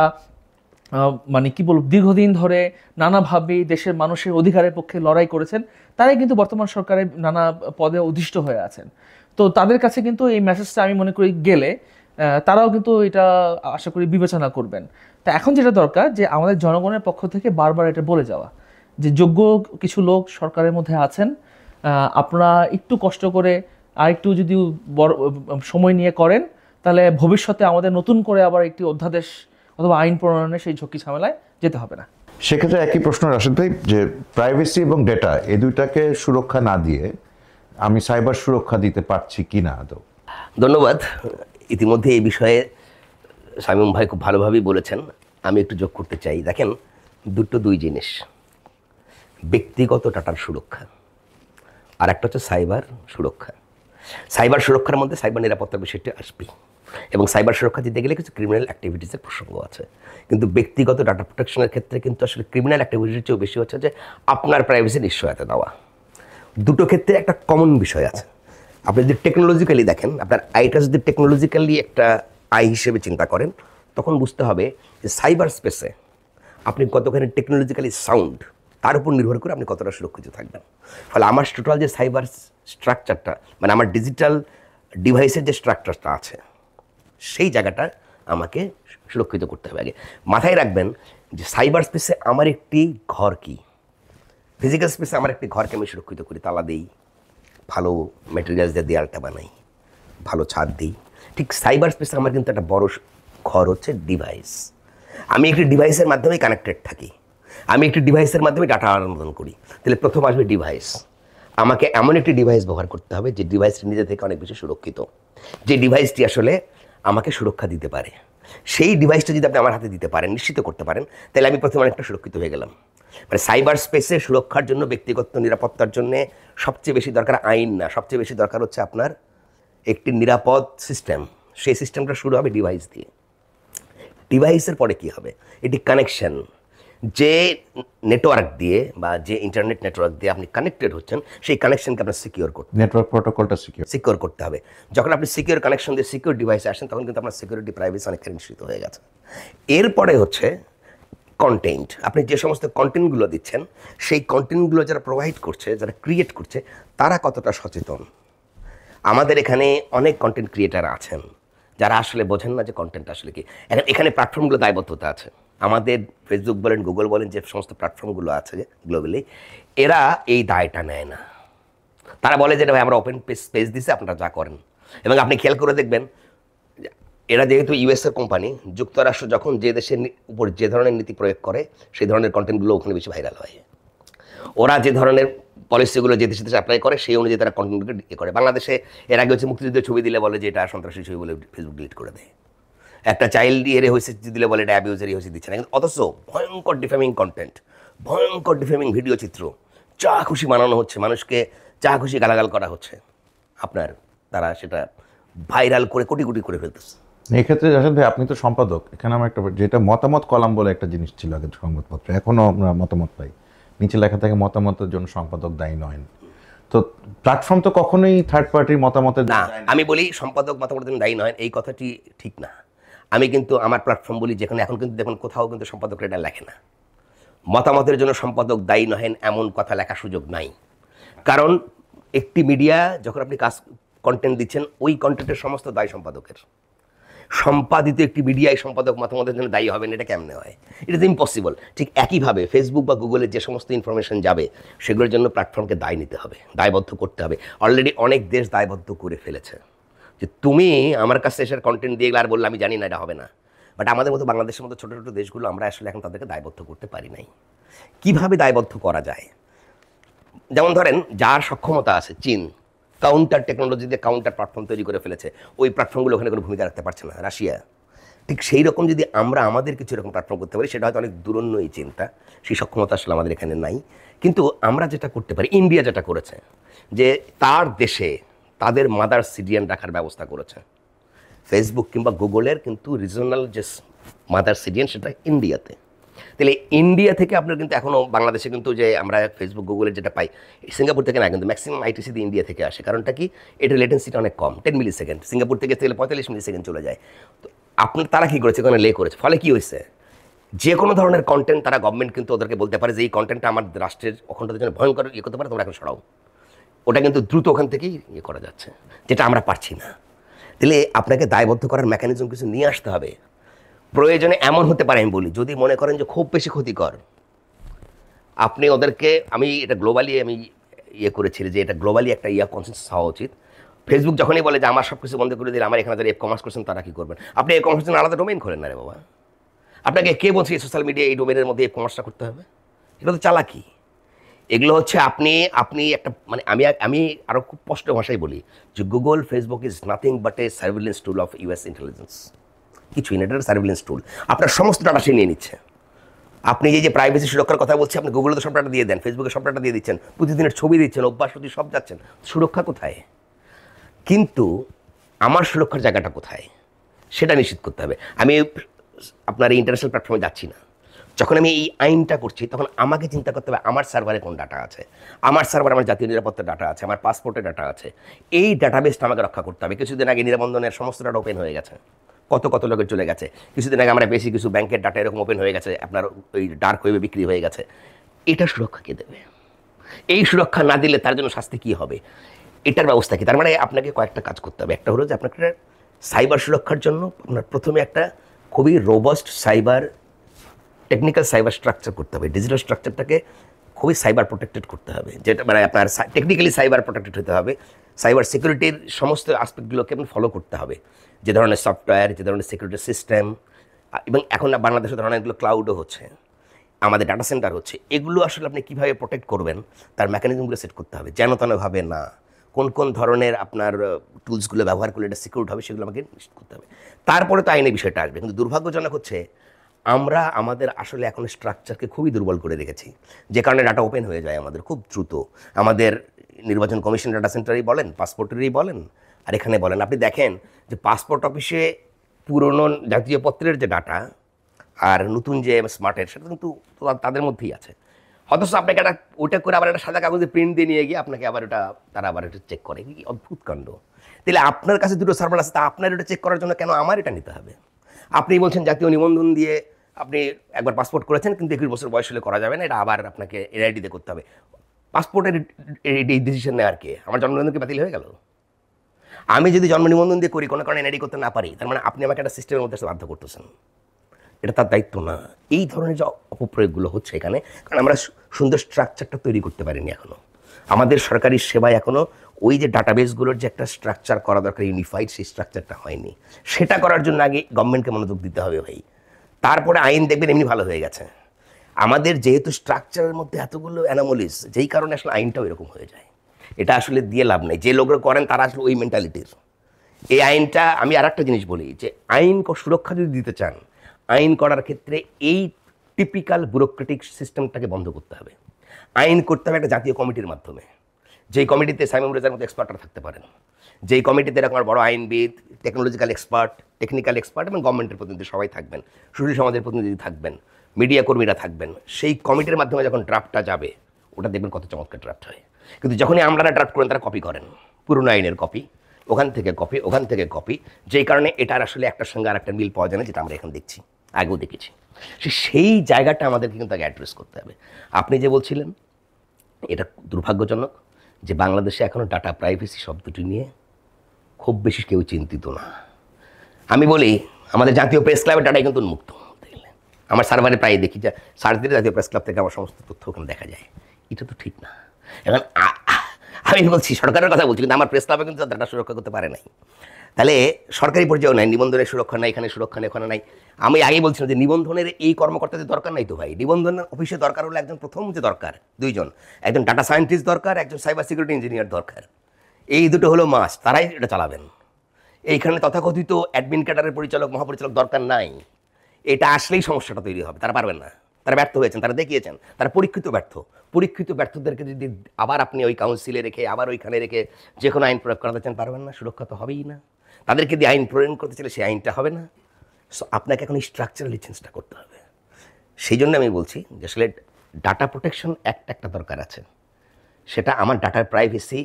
মানে কি বলব, দীর্ঘদিন ধরে নানাভাবে দেশের মানুষের অধিকারের পক্ষে লড়াই করেছেন, তারাই কিন্তু বর্তমান সরকারে নানা পদে অধিষ্ঠিত হয়ে আছেন। তো তাদের কাছে কিন্তু এই মেসেজটা আমি মনে করি গেলে তারাও কিন্তু এটা আশা করি বিবেচনা করবেন। তা এখন যেটা দরকার যে আমাদের জনগণের পক্ষ থেকে বারবার এটা বলে যাওয়া যে যোগ্য কিছু লোক সরকারের মধ্যে আছেন, আপনারা একটু কষ্ট করে আর একটু যদি বড় সময় নিয়ে করেন, তাহলে ভবিষ্যতে আমাদের নতুন করে আবার একটি অধ্যাদেশ অথবা আইন প্রণয়নে সেই ঝুঁকি ঝামেলায় যেতে হবে না। সেক্ষেত্রে একই প্রশ্ন রাশেদ ভাই, যে প্রাইভেসি এবং ডেটা এই দুইটাকে সুরক্ষা না দিয়ে আমি সাইবার সুরক্ষা দিতে পারছি কি না আদৌ? ধন্যবাদ। ইতিমধ্যে এই বিষয়ে শামীম ভাই খুব ভালোভাবেই বলেছেন, আমি একটু যোগ করতে চাই। দেখেন, দুই জিনিস, ব্যক্তিগত ডাটার সুরক্ষা আর একটা হচ্ছে সাইবার সুরক্ষা। সাইবার সুরক্ষার মধ্যে সাইবার নিরাপত্তার বিষয়টি আসবেই, এবং সাইবার সুরক্ষা দিতে গেলে কিছু ক্রিমিনাল অ্যাক্টিভিটিসের প্রসঙ্গ আছে। কিন্তু ব্যক্তিগত ডাটা প্রোটেকশনের ক্ষেত্রে কিন্তু আসলে ক্রিমিনাল অ্যাক্টিভিটির চেয়েও বেশি হচ্ছে যে আপনার প্রাইভেসি নিশ্চয়তা দেওয়া। দুটো ক্ষেত্রে একটা কমন বিষয় আছে। আপনি যদি টেকনোলজিক্যালি দেখেন, আপনার আইটা যদি টেকনোলজিক্যালি একটা আই হিসেবে চিন্তা করেন, তখন বুঝতে হবে যে সাইবার স্পেসে আপনি কতখানি টেকনোলজিক্যালি সাউন্ড, তার উপর নির্ভর করে আপনি কতটা সুরক্ষিত থাকবেন। ফলে আমার টোটাল যে সাইবার স্ট্রাকচারটা, মানে আমার ডিজিটাল ডিভাইসের যে স্ট্রাকচারটা আছে, সেই জায়গাটা আমাকে সুরক্ষিত করতে হবে। আগে মাথায় রাখবেন যে সাইবার স্পেসে আমার একটি ঘর কি, ফিজিক্যাল স্পেসে আমার একটি ঘরকে আমি সুরক্ষিত করি, তালা দিই, ভালো ম্যাটেরিয়ালস দিয়ে দেয়ালটা বানাই, ভালো ছাদ দিই। ঠিক সাইবার স্পেসে আমার কিন্তু একটা বড় ঘর হচ্ছে ডিভাইস। আমি একটি ডিভাইসের মাধ্যমে কানেক্টেড থাকি, আমি একটি ডিভাইসের মাধ্যমে ডাটা আদান করি। তাহলে প্রথম আসবে ডিভাইস। আমাকে এমন একটি ডিভাইস ব্যবহার করতে হবে যে ডিভাইসটি নিজে থেকে অনেক বেশি সুরক্ষিত, যে ডিভাইসটি আসলে আমাকে সুরক্ষা দিতে পারে। সেই ডিভাইসটা যদি আপনি আমার হাতে দিতে পারেন, নিশ্চিত করতে পারেন, তাহলে আমি প্রথমে অনেকটা সুরক্ষিত হয়ে গেলাম। মানে সাইবার স্পেসে সুরক্ষার জন্য, ব্যক্তিগত নিরাপত্তার জন্য সবচেয়ে বেশি দরকার আইন না, সবচেয়ে বেশি দরকার হচ্ছে আপনার একটি নিরাপদ সিস্টেম। সেই সিস্টেমটা শুরু হবে ডিভাইস দিয়ে। ডিভাইসের পরে কি হবে? এটি কানেকশন। যে নেটওয়ার্ক দিয়ে বা যে ইন্টারনেট নেটওয়ার্ক দিয়ে আপনি কানেক্টেড হচ্ছেন, সেই কানেকশনকে আপনার সিকিউর করতে, নেটওয়ার্ক প্রোটোকলটা সিকিউর করতে হবে। যখন আপনি সিকিউর কানেকশন দিয়ে সিকিউর ডিভাইসে আসেন, তখন কিন্তু আপনার সিকিউরিটি প্রাইভেসি অনেকখানি নিশ্চিত হয়ে গেছে। এরপরে হচ্ছে কন্টেন্ট। আপনি যে সমস্ত কন্টেন্টগুলো দিচ্ছেন, সেই কন্টেন্টগুলো যারা প্রোভাইড করছে, যারা ক্রিয়েট করছে, তারা কতটা সচেতন। আমাদের এখানে অনেক কন্টেন্ট ক্রিয়েটার আছেন যারা আসলে বোঝেন না যে কন্টেন্ট আসলে কি। এখানে প্ল্যাটফর্মগুলো দায়বদ্ধতা আছে। আমাদের ফেসবুক বলেন, গুগল বলেন, যে সমস্ত প্ল্যাটফর্মগুলো আছে গ্লোবালি, এরা এই দায়টা নেয় না। তারা বলে যে ভাই আমরা ওপেন স্পেস দিছি, আপনারা যা করেন। এবং আপনি খেয়াল করে দেখবেন, এরা যেহেতু ইউএসএর কোম্পানি, যুক্তরাষ্ট্র যখন যে দেশের উপর যে ধরনের নীতি প্রয়োগ করে, সেই ধরনের কন্টেন্টগুলো ওখানে বেশি ভাইরাল হয়। ওরা যে ধরনের পলিসিগুলো যে দেশে দেশে অ্যাপ্লাই করে, সেই অনুযায়ী তারা কন্টেন্টগুলো ইয়ে করে। বাংলাদেশে এর আগে হচ্ছে মুক্তিযুদ্ধের ছবি দিলে বলে যে এটা সন্ত্রাসী ছবি বলে ফেসবুক ডিলিট করে দেয়। একটা চাইল্ড ইয়ে হয়েছে দিলে বলে এটা অ্যাবিউজারই হয়েছে, দিচ্ছে না। কিন্তু অথচ ভয়ঙ্কর ডিফেমিং কন্টেন্ট, ভয়ঙ্কর ডিফেমিং ভিডিও চিত্র যা খুশি বানানো হচ্ছে, মানুষকে যা খুশি গালাগাল করা হচ্ছে, আপনার তারা সেটা ভাইরাল করে কোটি কোটি করে ফেলতেছে। এই ক্ষেত্রে রাশেদ ভাই, আপনি তো সম্পাদক, এখানে আমার একটা, যেটা মতামত কলাম বলে একটা জিনিস ছিল আগে সংবাদপত্রে, এখনও আমরা মতামত পাই, নিচে লেখা থাকে মতামতের জন্য সম্পাদক দায়ী নয়। তো প্ল্যাটফর্ম তো কখনোই থার্ড পার্টির মতামতের না, আমি বলি সম্পাদক মতামতের জন্য দায়ী নয়, এই কথাটি ঠিক না। আমি কিন্তু আমার প্ল্যাটফর্ম বলি, যেখানে এখন কিন্তু দেখুন কোথাও কিন্তু সম্পাদকরা এটা লেখে না। মতামতের জন্য সম্পাদক দায়ী নহেন এমন কথা লেখার সুযোগ নাই। কারণ একটি মিডিয়া যখন আপনি কন্টেন্ট দিচ্ছেন, ওই কন্টেন্টের সমস্ত দায় সম্পাদকের। সম্পাদিত একটি মিডিয়ায় সম্পাদক মতামতের জন্য দায়ী হবেন, এটা কেমনে হয়? এটা তো ইম্পসিবল। ঠিক একইভাবে ফেসবুক বা গুগলের যে সমস্ত ইনফরমেশন যাবে, সেগুলোর জন্য প্ল্যাটফর্মকে দায় নিতে হবে, দায়বদ্ধ করতে হবে। অলরেডি অনেক দেশ দায়বদ্ধ করে ফেলেছে যে তুমি আমার কাছে এসে কন্টেন্ট দিয়ে গেলে আর বললে আমি জানি না, এটা হবে না। বাট আমাদের মতো বাংলাদেশের মতো ছোটো ছোটো দেশগুলো আমরা আসলে এখন তাদেরকে দায়বদ্ধ করতে পারি নাই। কীভাবে দায়বদ্ধ করা যায়? যেমন ধরেন, যার সক্ষমতা আছে, চীন কাউন্টার টেকনোলজি দিয়ে কাউন্টার প্ল্যাটফর্ম তৈরি করে ফেলেছে, ওই প্ল্যাটফর্মগুলো ওখানে কোনো ভূমিকা রাখতে পারছে না। রাশিয়া ঠিক সেই রকম যদি আমরা আমাদের কিছু এরকম প্ল্যাটফর্ম করতে পারি, সেটা হয়তো অনেক দূরন্য এই চিন্তা, সেই সক্ষমতা আসলে আমাদের এখানে নাই। কিন্তু আমরা যেটা করতে পারি, ইন্ডিয়া যেটা করেছে, যে তার দেশে তাদের মাদার সিডিএন রাখার ব্যবস্থা করেছে। ফেসবুক কিংবা গুগলের কিন্তু রিজনাল যে মাদার সিডিএন, সেটা ইন্ডিয়াতে। তাহলে ইন্ডিয়া থেকে আপনার কিন্তু এখনও বাংলাদেশে কিন্তু যে আমরা ফেসবুক গুগলের যেটা পাই, সিঙ্গাপুর থেকে না, কিন্তু ম্যাক্সিমাম আইটিসি দিয়ে ইন্ডিয়া থেকে আসে। কারণটা কি? এটার লেটেন্সিটা অনেক কম, 10 মিলি সেকেন্ড। সিঙ্গাপুর থেকে গেলে 45 মিলি সেকেন্ড চলে যায়। তো তারা কী করেছে? ওখানে লে করেছে। ফলে কী হয়েছে? যে কোনো ধরনের কন্টেন্ট তারা গভর্নমেন্ট কিন্তু ওদেরকে বলতে পারে যে এই কন্টেন্টটা আমার রাষ্ট্রের অখণ্ডতার জন্য ভয়ঙ্কর করতে পারে, তোমরা এখন সরাও। ওটা কিন্তু দ্রুত ওখান থেকেই করা যাচ্ছে, যেটা আমরা পারছি না। তাহলে আপনাকে দায়বদ্ধ করার মেকানিজম কিছু নিয়ে আসতে হবে। প্রয়োজনে এমন হতে পারে, আমি বলি, যদি মনে করেন যে খুব বেশি ক্ষতিকর, আপনি ওদেরকে, আমি এটা গ্লোবালি আমি করেছি যে এটা গ্লোবালি একটা কনসেন্সাস হওয়া উচিত। ফেসবুক যখনই বলে যে আমার সব কিছু বন্ধ করে দিলে, আমার এখানে যারা কমার্স করছেন তারা কী করবেন? আপনি কমার্স আলাদা ডোমেইন খোলেন না রে বাবা। আপনাকে কে বলছে এই সোশ্যাল মিডিয়া এই ডোমেনের মধ্যে কমার্সটা করতে হবে? এটা তো চালাকি। এগুলো হচ্ছে আপনি একটা আমি আরও খুব স্পষ্ট ভাষায় বলি যে Google, Facebook is nothing but A surveillance tool of US intelligence. কিছুই না, এটা সার্ভিলেন্স টুল। আপনার সমস্ত ডাটা সে নিয়ে নিচ্ছে। আপনি যে প্রাইভেসি সুরক্ষার কথা বলছি, আপনি গুগলে তো সব ডাটা দিয়ে দেন, ফেসবুকে সব ডাটা দিয়ে দিচ্ছেন, প্রতিদিনের ছবি দিচ্ছেন, অভ্যাসপতি সব যাচ্ছেন, সুরক্ষা কোথায়? কিন্তু আমার সুরক্ষার জায়গাটা কোথায়, সেটা নিশ্চিত করতে হবে। আমি আপনার এই ইন্টারন্যাশনাল প্ল্যাটফর্মে যাচ্ছি না, যখন আমি এই আইনটা করছি, তখন আমাকে চিন্তা করতে হবে আমার সার্ভারে কোন ডাটা আছে, আমার সার্ভারে আমার জাতীয় নিরাপত্তার ডাটা আছে, আমার পাসপোর্টের ডাটা আছে। এই ডাটাবেসটা আমাকে রক্ষা করতে হবে। কিছুদিন আগে নিবন্ধনের সমস্ত ডাটা ওপেন হয়ে গেছে, কত লোকের চলে গেছে। কিছুদিন আগে আমরা বেশি কিছু ব্যাংকের ডাটা এরকম ওপেন হয়ে গেছে, আপনার ওই ডার্ক ওয়েবে বিক্রি হয়ে গেছে। এটা সুরক্ষা কে দেবে? এই সুরক্ষা না দিলে তার জন্য শাস্তি কী হবে, এটার ব্যবস্থা কী? তার মানে আপনাকে কয়েকটা কাজ করতে হবে। একটা হলো যে আপনাকে সাইবার সুরক্ষার জন্য আপনার প্রথমে একটা খুবই রোবাস্ট টেকনিক্যাল সাইবার স্ট্রাকচার করতে হবে। ডিজিটাল স্ট্রাকচারটাকে খুবই সাইবার প্রোটেক্টেড করতে হবে, যেটা মানে আপনার টেকনিক্যালি সাইবার প্রোটেক্টেড হতে হবে। সাইবার সিকিউরিটির সমস্ত আসপেক্টগুলোকে আপনি ফলো করতে হবে, যে ধরনের সফটওয়্যার, যে ধরনের সিকিউরিটি সিস্টেম, এবং এখন বাংলাদেশের ধরনের এগুলো ক্লাউডও হচ্ছে, আমাদের ডাটা সেন্টার হচ্ছে। এগুলো আসলে আপনি কীভাবে প্রোটেক্ট করবেন তার মেকানিজমগুলো সেট করতে হবে, যেন তেনভাবে না। কোন ধরনের আপনার টুলসগুলো ব্যবহার করলে এটা সিকিউর হবে, সেগুলো আমাকে নিশ্চিত করতে হবে। তারপরে তো আইনের বিষয়টা আসবে। কিন্তু দুর্ভাগ্যজনক হচ্ছে আমরা আমাদের আসলে এখন স্ট্রাকচারকে খুবই দুর্বল করে রেখেছি, যে কারণে ডাটা ওপেন হয়ে যায় আমাদের খুব দ্রুত। আমাদের নির্বাচন কমিশন ডাটা সেন্টারেই বলেন, পাসপোর্টেরই বলেন, আর এখানে বলেন, আপনি দেখেন যে পাসপোর্ট অফিসে পুরনো জাতীয় পত্রের যে ডাটা আর নতুন যে স্মার্টের, সেটা কিন্তু তাদের মধ্যেই আছে। অথচ আপনাকে একটা ওইটা করে আবার একটা সাদা কাগজে প্রিন্ট দিয়ে নিয়ে গিয়ে আপনাকে আবার তারা আবার এটা চেক করে। কি অদ্ভুত কাণ্ড! তাহলে আপনার কাছে দুটো সার্ভার আছে, তা আপনার এটা চেক করার জন্য কেন আমার এটা নিতে হবে? আপনি বলছেন জাতীয় নিবন্ধন দিয়ে আপনি একবার পাসপোর্ট করেছেন, কিন্তু 21 বছর বয়স হলে করা যাবে না, এটা আবার আপনাকে এনআইডিতে করতে হবে। পাসপোর্টের এই ডিসিশন নেওয়ার কে? আমার জন্ম নিবন্ধন কি বাতিল হয়ে গেল? আমি যদি জন্ম নিবন্ধন দিয়ে করি, কোনো কারণে এনআইডি করতে না পারি, তার মানে আপনি আমাকে একটা সিস্টেমের মধ্যে বাধ্য করতেছেন। এটা তার দায়িত্ব না। এই ধরনের যে অপপ্রয়োগগুলো হচ্ছে এখানে, কারণ আমরা সুন্দর স্ট্রাকচারটা তৈরি করতে পারিনি এখনও। আমাদের সরকারি সেবায় এখনও ওই যে ডাটাবেসগুলোর যে একটা স্ট্রাকচার করা দরকার, ইউনিফাইড, সেই স্ট্রাকচারটা হয়নি। সেটা করার জন্য আগে গভর্নমেন্টকে মনোযোগ দিতে হবে ভাই। তারপরে আইন দেখবেন এমনি ভালো হয়ে গেছে। আমাদের যেহেতু স্ট্রাকচারের মধ্যে এতগুলো অ্যানোমালিস, যেই কারণে আসলে আইনটাও এরকম হয়ে যায়। এটা আসলে দিয়ে লাভ নেই। যে লোকরা করেন তারা আসলে ওই মেন্টালিটির। এই আইনটা, আমি আর একটা জিনিস বলি, যে আইন সুরক্ষা যদি দিতে চান, আইন করার ক্ষেত্রে এই টিপিক্যাল ব্যুরোক্রেটিক সিস্টেমটাকে বন্ধ করতে হবে। আইন করতে হবে একটা জাতীয় কমিটির মাধ্যমে, যেই কমিটিতে সাইমন রেজার মতো এক্সপার্টরা থাকতে পারেন, যেই কমিটিতে এরকম বড় আইনবিদ, টেকনোলজিক্যাল এক্সপার্ট, টেকনিক্যাল এক্সপার্ট এবং গভর্নমেন্টের প্রতিনিধি সবাই থাকবেন, সুশীল সমাজের প্রতিনিধি থাকবেন, মিডিয়া কর্মীরা থাকবেন। সেই কমিটির মাধ্যমে যখন ড্রাফটটা যাবে, ওটা দেখবেন কত চমৎকার ড্রাফট হয়। কিন্তু যখনই আমরা ড্রাফট করেন, তারা কপি করেন, পুরনো আইনের কপি, ওখান থেকে কপি, ওখান থেকে কপি, যেই কারণে এটার আসলে একটার সঙ্গে আর একটা মিল পাওয়া যায় না, যেটা আমরা এখন দেখছি, আগেও দেখেছি। সেই জায়গাটা আমাদেরকে কিন্তু আগে অ্যাড্রেস করতে হবে। আপনি যে বলছিলেন এটা দুর্ভাগ্যজনক যে বাংলাদেশে এখনও ডাটা প্রাইভেসি শব্দটি নিয়ে খুব বেশি কেউ চিন্তিত না। আমি বলি আমাদের জাতীয় প্রেস ক্লাবের ডাটাই কিন্তু উন্মুক্ত, দেখলেন আমার সার্ভারে প্রায় দেখি যে সার্চ দিলে জাতীয় প্রেস ক্লাব থেকে আমার সমস্ত তথ্য ওখানে দেখা যায়। এটা তো ঠিক না। এখন আমি বলছি সরকারের কথা বলছি, কিন্তু আমার প্রেস ক্লাবে কিন্তু ডাটা সুরক্ষা করতে পারে নাই। তাহলে সরকারি পর্যায়েও নাই, নিবন্ধনের সুরক্ষা নাই, এখানে সুরক্ষা নেই, ওখানে নাই। আমি আগেই বলছিলাম যে নিবন্ধনের এই কর্মকর্তাদের দরকার নাই তো ভাই। নিবন্ধন অফিসে দরকার হলো একজন, প্রথম যে দরকার দুইজন, একজন ডাটা সায়েন্টিস্ট দরকার, একজন সাইবার সিকিউরিটি ইঞ্জিনিয়ার দরকার। এই দুটো হলো মাস্ট, তারাই এটা চালাবেন। এইখানে তথাকথিত অ্যাডমিন ক্যাডারের পরিচালক, মহাপরিচালক দরকার নাই। এটা আসলেই সমস্যাটা তৈরি হবে। তারা পারবেন না, তারা ব্যর্থ হয়েছেন, তারা দেখিয়েছেন, তারা পরীক্ষিত ব্যর্থদেরকে যদি আবার আপনি ওই কাউন্সিলে রেখে আবার ওইখানে রেখে যে কোনো আইন প্রয়োগ করাতে চান, পারবেন না, সুরক্ষা তো হবেই না। তাদেরকে দিয়ে আইন প্রয়োগ করতে চাইলে সেই আইনটা হবে না। সো আপনাকে এখন স্ট্রাকচারালি চেঞ্জটা করতে হবে। সেই জন্য আমি বলছি যে আসলে ডাটা প্রোটেকশন একটা দরকার আছে। সেটা আমার ডাটার প্রাইভেসি,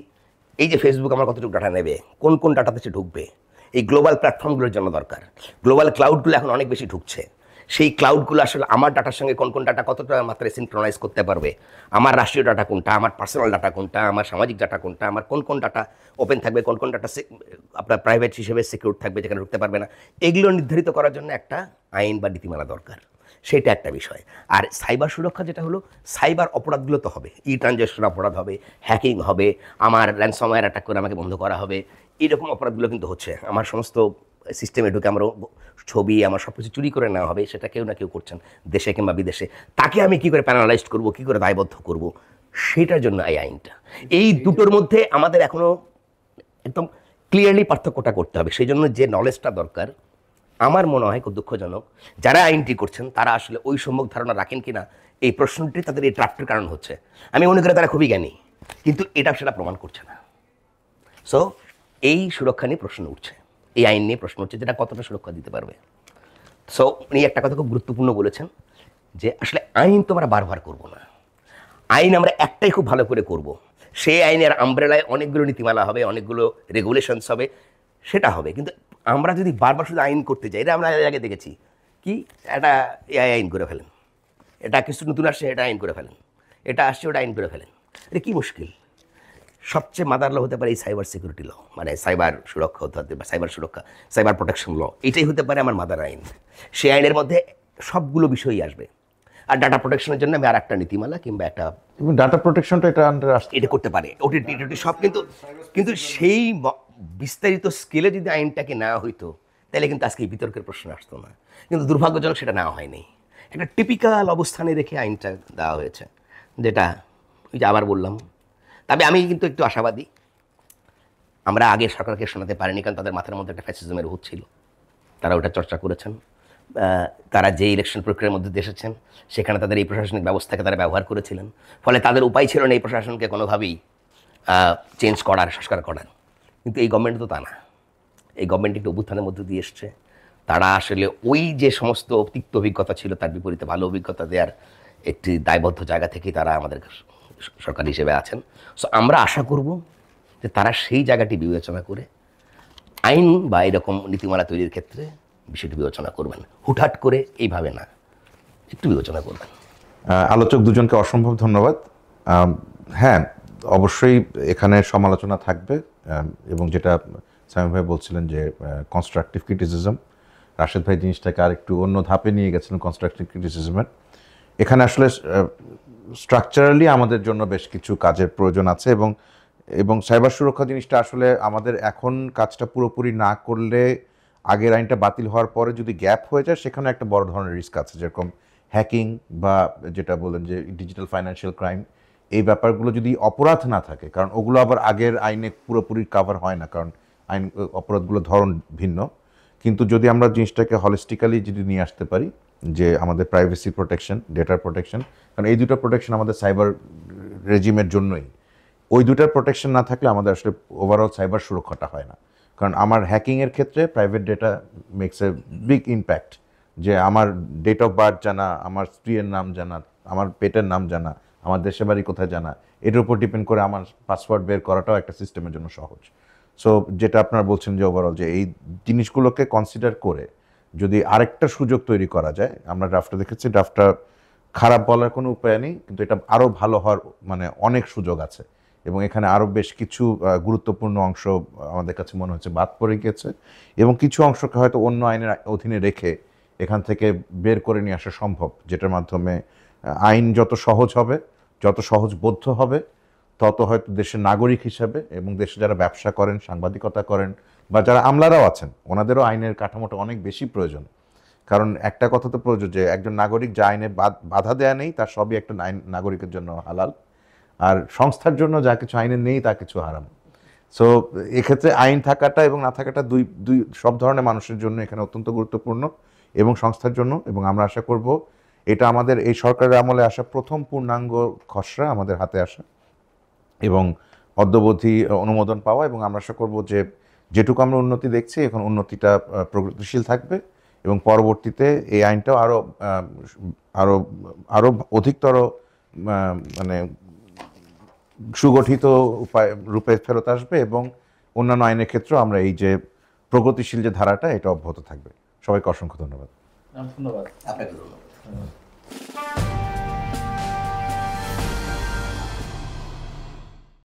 এই যে ফেসবুক আমার কতটুকু ডাটা নেবে, কোন কোন ডাটাতে সে ঢুকবে, এই গ্লোবাল প্ল্যাটফর্মগুলোর জন্য দরকার। গ্লোবাল ক্লাউডগুলো এখন অনেক বেশি ঢুকছে, সেই ক্লাউডগুলো আসলে আমার ডাটার সঙ্গে কোন কোন ডাটা কতটা মাত্রায় সিনক্রোনাইজ করতে পারবে, আমার রাষ্ট্রীয় ডাটা কোনটা, আমার পার্সোনাল ডাটা কোনটা, আমার সামাজিক ডাটা কোনটা, আমার কোন কোন ডাটা ওপেন থাকবে, কোন কোন ডাটা আপনার প্রাইভেট হিসেবে সিকিউর থাকবে, যেখানে ঢুকতে পারবে না, এগুলো নির্ধারিত করার জন্য একটা আইন বা নীতিমালা দরকার। সেটা একটা বিষয়। আর সাইবার সুরক্ষা যেটা হলো, সাইবার অপরাধগুলো তো হবে, ট্রানজ্যাকশন অপরাধ হবে, হ্যাকিং হবে, আমার র্যানসমওয়্যার অ্যাটাক করে আমাকে বন্ধ করা হবে, এইরকম অপরাধগুলো কিন্তু হচ্ছে। আমার সমস্ত সিস্টেমে ঢুকে আমার ছবি, আমার সব কিছু চুরি করে নেওয়া হবে, সেটা কেউ না কেউ করছেন, দেশে কিংবা বিদেশে। তাকে আমি কী করে প্যানালাইজ করব, কী করে দায়বদ্ধ করব, সেটার জন্য এই আইনটা। এই দুটোর মধ্যে আমাদের এখনও একদম ক্লিয়ারলি পার্থক্যটা করতে হবে। সেই জন্য যে নলেজটা দরকার, আমার মনে হয় খুব দুঃখজনক যারা আইনটি করছেন তারা আসলে ওই সম্যক ধারণা রাখেন কিনা, এই প্রশ্নটি তাদের এই ট্রাপ্টের কারণ হচ্ছে। আমি মনে করি তারা খুবই জ্ঞানী, কিন্তু এটা সেটা প্রমাণ করছে না। সো এই সুরক্ষা নিয়ে প্রশ্ন উঠছে, এই আইন নিয়ে প্রশ্ন উঠছে, যেটা কতটা সুরক্ষা দিতে পারবে। সো উনি একটা কথা খুব গুরুত্বপূর্ণ বলেছেন যে আসলে আইন তো আমরা বারবার করব না, আইন আমরা একটাই খুব ভালো করে করব। সেই আইনের আমব্রেলায় অনেকগুলো নীতিমালা হবে, অনেকগুলো রেগুলেশনস হবে, সেটা হবে। কিন্তু আমরা যদি বারবার শুধু আইন করতে যাই, এটা আমরা আগে দেখেছি কি, এটা এআই আইন করে ফেলেন, এটা কিছু নতুন আসছে এটা আইন করে ফেলেন, এটা আসছে ওটা আইন করে ফেলেন। এটা কী মুশকিল। সবচেয়ে মাদার ল হতে পারে এই সাইবার সিকিউরিটি ল, মানে সাইবার সুরক্ষা হতে পারে, সাইবার সুরক্ষা, সাইবার প্রোটেকশন ল, এটাই হতে পারে আমার মাদার আইন। সেই আইনের মধ্যে সবগুলো বিষয়ই আসবে। আর ডাটা প্রোটেকশনের জন্য আমি আর একটা নীতিমালা কিংবা একটা ডাটা প্রোটেকশনটা এটা আন্ডার আসছে, এটা করতে পারে, ওটি সব। কিন্তু সেই বিস্তারিত স্কেলে যদি আইনটাকে নেওয়া হইতো, তাহলে কিন্তু আজকে এই বিতর্কের প্রশ্ন আসতো না। কিন্তু দুর্ভাগ্যজনক সেটা নেওয়া হয়নি। একটা টিপিক্যাল অবস্থানে রেখে আইনটা দেওয়া হয়েছে, যেটা ওই যে আবার বললাম। তবে আমি কিন্তু একটু আশাবাদী, আমরা আগে সরকারকে শোনাতে পারিনি, কারণ তাদের মাথার মধ্যে একটা ফ্যাসিজমের ভূত ছিল। তারা ওটা চর্চা করেছেন। তারা যে ইলেকশন প্রক্রিয়ার মধ্যে এসেছেন, সেখানে তাদের এই প্রশাসনিক ব্যবস্থাকে তারা ব্যবহার করেছিলেন। ফলে তাদের উপায় ছিল না এই প্রশাসনকে কোনোভাবেই চেঞ্জ করার, সংস্কার করার। কিন্তু এই গভর্নমেন্ট তো তা না। এই গভর্নমেন্ট একটু অভ্যুত্থানের মধ্যে দিয়ে এসছে। তারা আসলে ওই যে সমস্ত তিক্ত অভিজ্ঞতা ছিল তার বিপরীতে ভালো অভিজ্ঞতা দেওয়ার একটি দায়বদ্ধ জায়গা থেকেই তারা আমাদের সরকার হিসেবে আছেন। সো আমরা আশা করব যে তারা সেই জায়গাটি বিবেচনা করে আইন বা এরকম নীতিমালা তৈরির ক্ষেত্রে বিষয়টি বিবেচনা করবেন, হুটহাট করে এইভাবে না, একটু বিবেচনা করবেন। আলোচক দুজনকে অসম্ভব ধন্যবাদ। হ্যাঁ, অবশ্যই এখানে সমালোচনা থাকবে, এবং যেটা সামিম ভাই বলছিলেন যে কনস্ট্রাকটিভ ক্রিটিসিজম, রাশেদ ভাই জিনিসটাকে আর একটু অন্য ধাপে নিয়ে গেছিলেন কনস্ট্রাকটিভ ক্রিটিসিজমের। এখানে আসলে স্ট্রাকচারালি আমাদের জন্য বেশ কিছু কাজের প্রয়োজন আছে, এবং সাইবার সুরক্ষা জিনিসটা আসলে আমাদের এখন কাজটা পুরোপুরি না করলে, আগের আইনটা বাতিল হওয়ার পরে যদি গ্যাপ হয়ে যায়, সেখানে একটা বড় ধরনের রিস্ক আছে। যেরকম হ্যাকিং বা যেটা বলেন যে ডিজিটাল ফাইন্যান্সিয়াল ক্রাইম, এই ব্যাপারগুলো যদি অপরাধ না থাকে, কারণ ওগুলো আবার আগের আইনে পুরোপুরি কাভার হয় না, কারণ আইন অপরাধগুলো ধরন ভিন্ন। কিন্তু যদি আমরা জিনিসটাকে হলিস্টিক্যালি যদি নিয়ে আসতে পারি, যে আমাদের প্রাইভেসি প্রোটেকশন, ডেটার প্রোটেকশন, কারণ এই দুটো প্রোটেকশন আমাদের সাইবার রেজিমের জন্যই। ওই দুটার প্রোটেকশন না থাকলে আমাদের আসলে ওভারঅল সাইবার সুরক্ষাটা হয় না। কারণ আমার হ্যাকিংয়ের ক্ষেত্রে private data makes a big impact. যে আমার ডেট অফ বার্থ জানা, আমার স্ত্রীর নাম জানা, আমার পেটের নাম জানা, আমার দেশের বাড়ি কোথায় জানা, এটার উপর ডিপেন্ড করে আমার পাসওয়ার্ড বের করাটাও একটা সিস্টেমের জন্য সহজ। সো যেটা আপনারা বলছেন যে ওভারঅল যে এই জিনিসগুলোকে কনসিডার করে যদি আরেকটা সুযোগ তৈরি করা যায়, আমরা ড্রাফটটা দেখেছি, ড্রাফটটা খারাপ বলার কোনো উপায় নেই, কিন্তু এটা আরও ভালো হওয়ার মানে অনেক সুযোগ আছে এবং এখানে আরও বেশ কিছু গুরুত্বপূর্ণ অংশ আমাদের কাছে মনে হচ্ছে বাদ পড়ে গিয়েছে এবং কিছু অংশকে হয়তো অন্য আইনের অধীনে রেখে এখান থেকে বের করে নিয়ে আসা সম্ভব, যেটার মাধ্যমে আইন যত সহজ হবে, যত সহজবোধ্য হবে, তত হয়তো দেশের নাগরিক হিসাবে এবং দেশে যারা ব্যবসা করেন, সাংবাদিকতা করেন বা যারা আমলারাও আছেন, ওনাদেরও আইনের কাঠামোটা অনেক বেশি প্রয়োজন। কারণ একটা কথা তো প্রয়োজন যে একজন নাগরিক যা আইনে বাধা দেয়া নেই তার সবই একটা নাগরিকের জন্য হালাল, আর সংস্থার জন্য যা কিছু আইনে নেই তা কিছু হারাম। সো এক্ষেত্রে আইন থাকাটা এবং না থাকাটা দুই সব ধরনের মানুষের জন্য এখানে অত্যন্ত গুরুত্বপূর্ণ এবং সংস্থার জন্য। এবং আমরা আশা করব এটা আমাদের এই সরকারের আমলে আসা প্রথম পূর্ণাঙ্গ খসড়া আমাদের হাতে আসা এবং অদ্যবধি অনুমোদন পাওয়া, এবং আমরা আশা করব যে যেটুকু আমরা উন্নতি দেখছি এখন উন্নতিটা প্রগতিশীল থাকবে এবং পরবর্তীতে এই আইনটাও আরও অধিকতর মানে সুগঠিত উপায় রূপে ফেরত আসবে এবং অন্যান্য আইনের ক্ষেত্রেও আমরা এই যে প্রগতিশীল যে ধারাটা এটা অব্যাহত থাকবে। সবাইকে অসংখ্য ধন্যবাদ। ধন্যবাদ। আপনাকে ধন্যবাদ।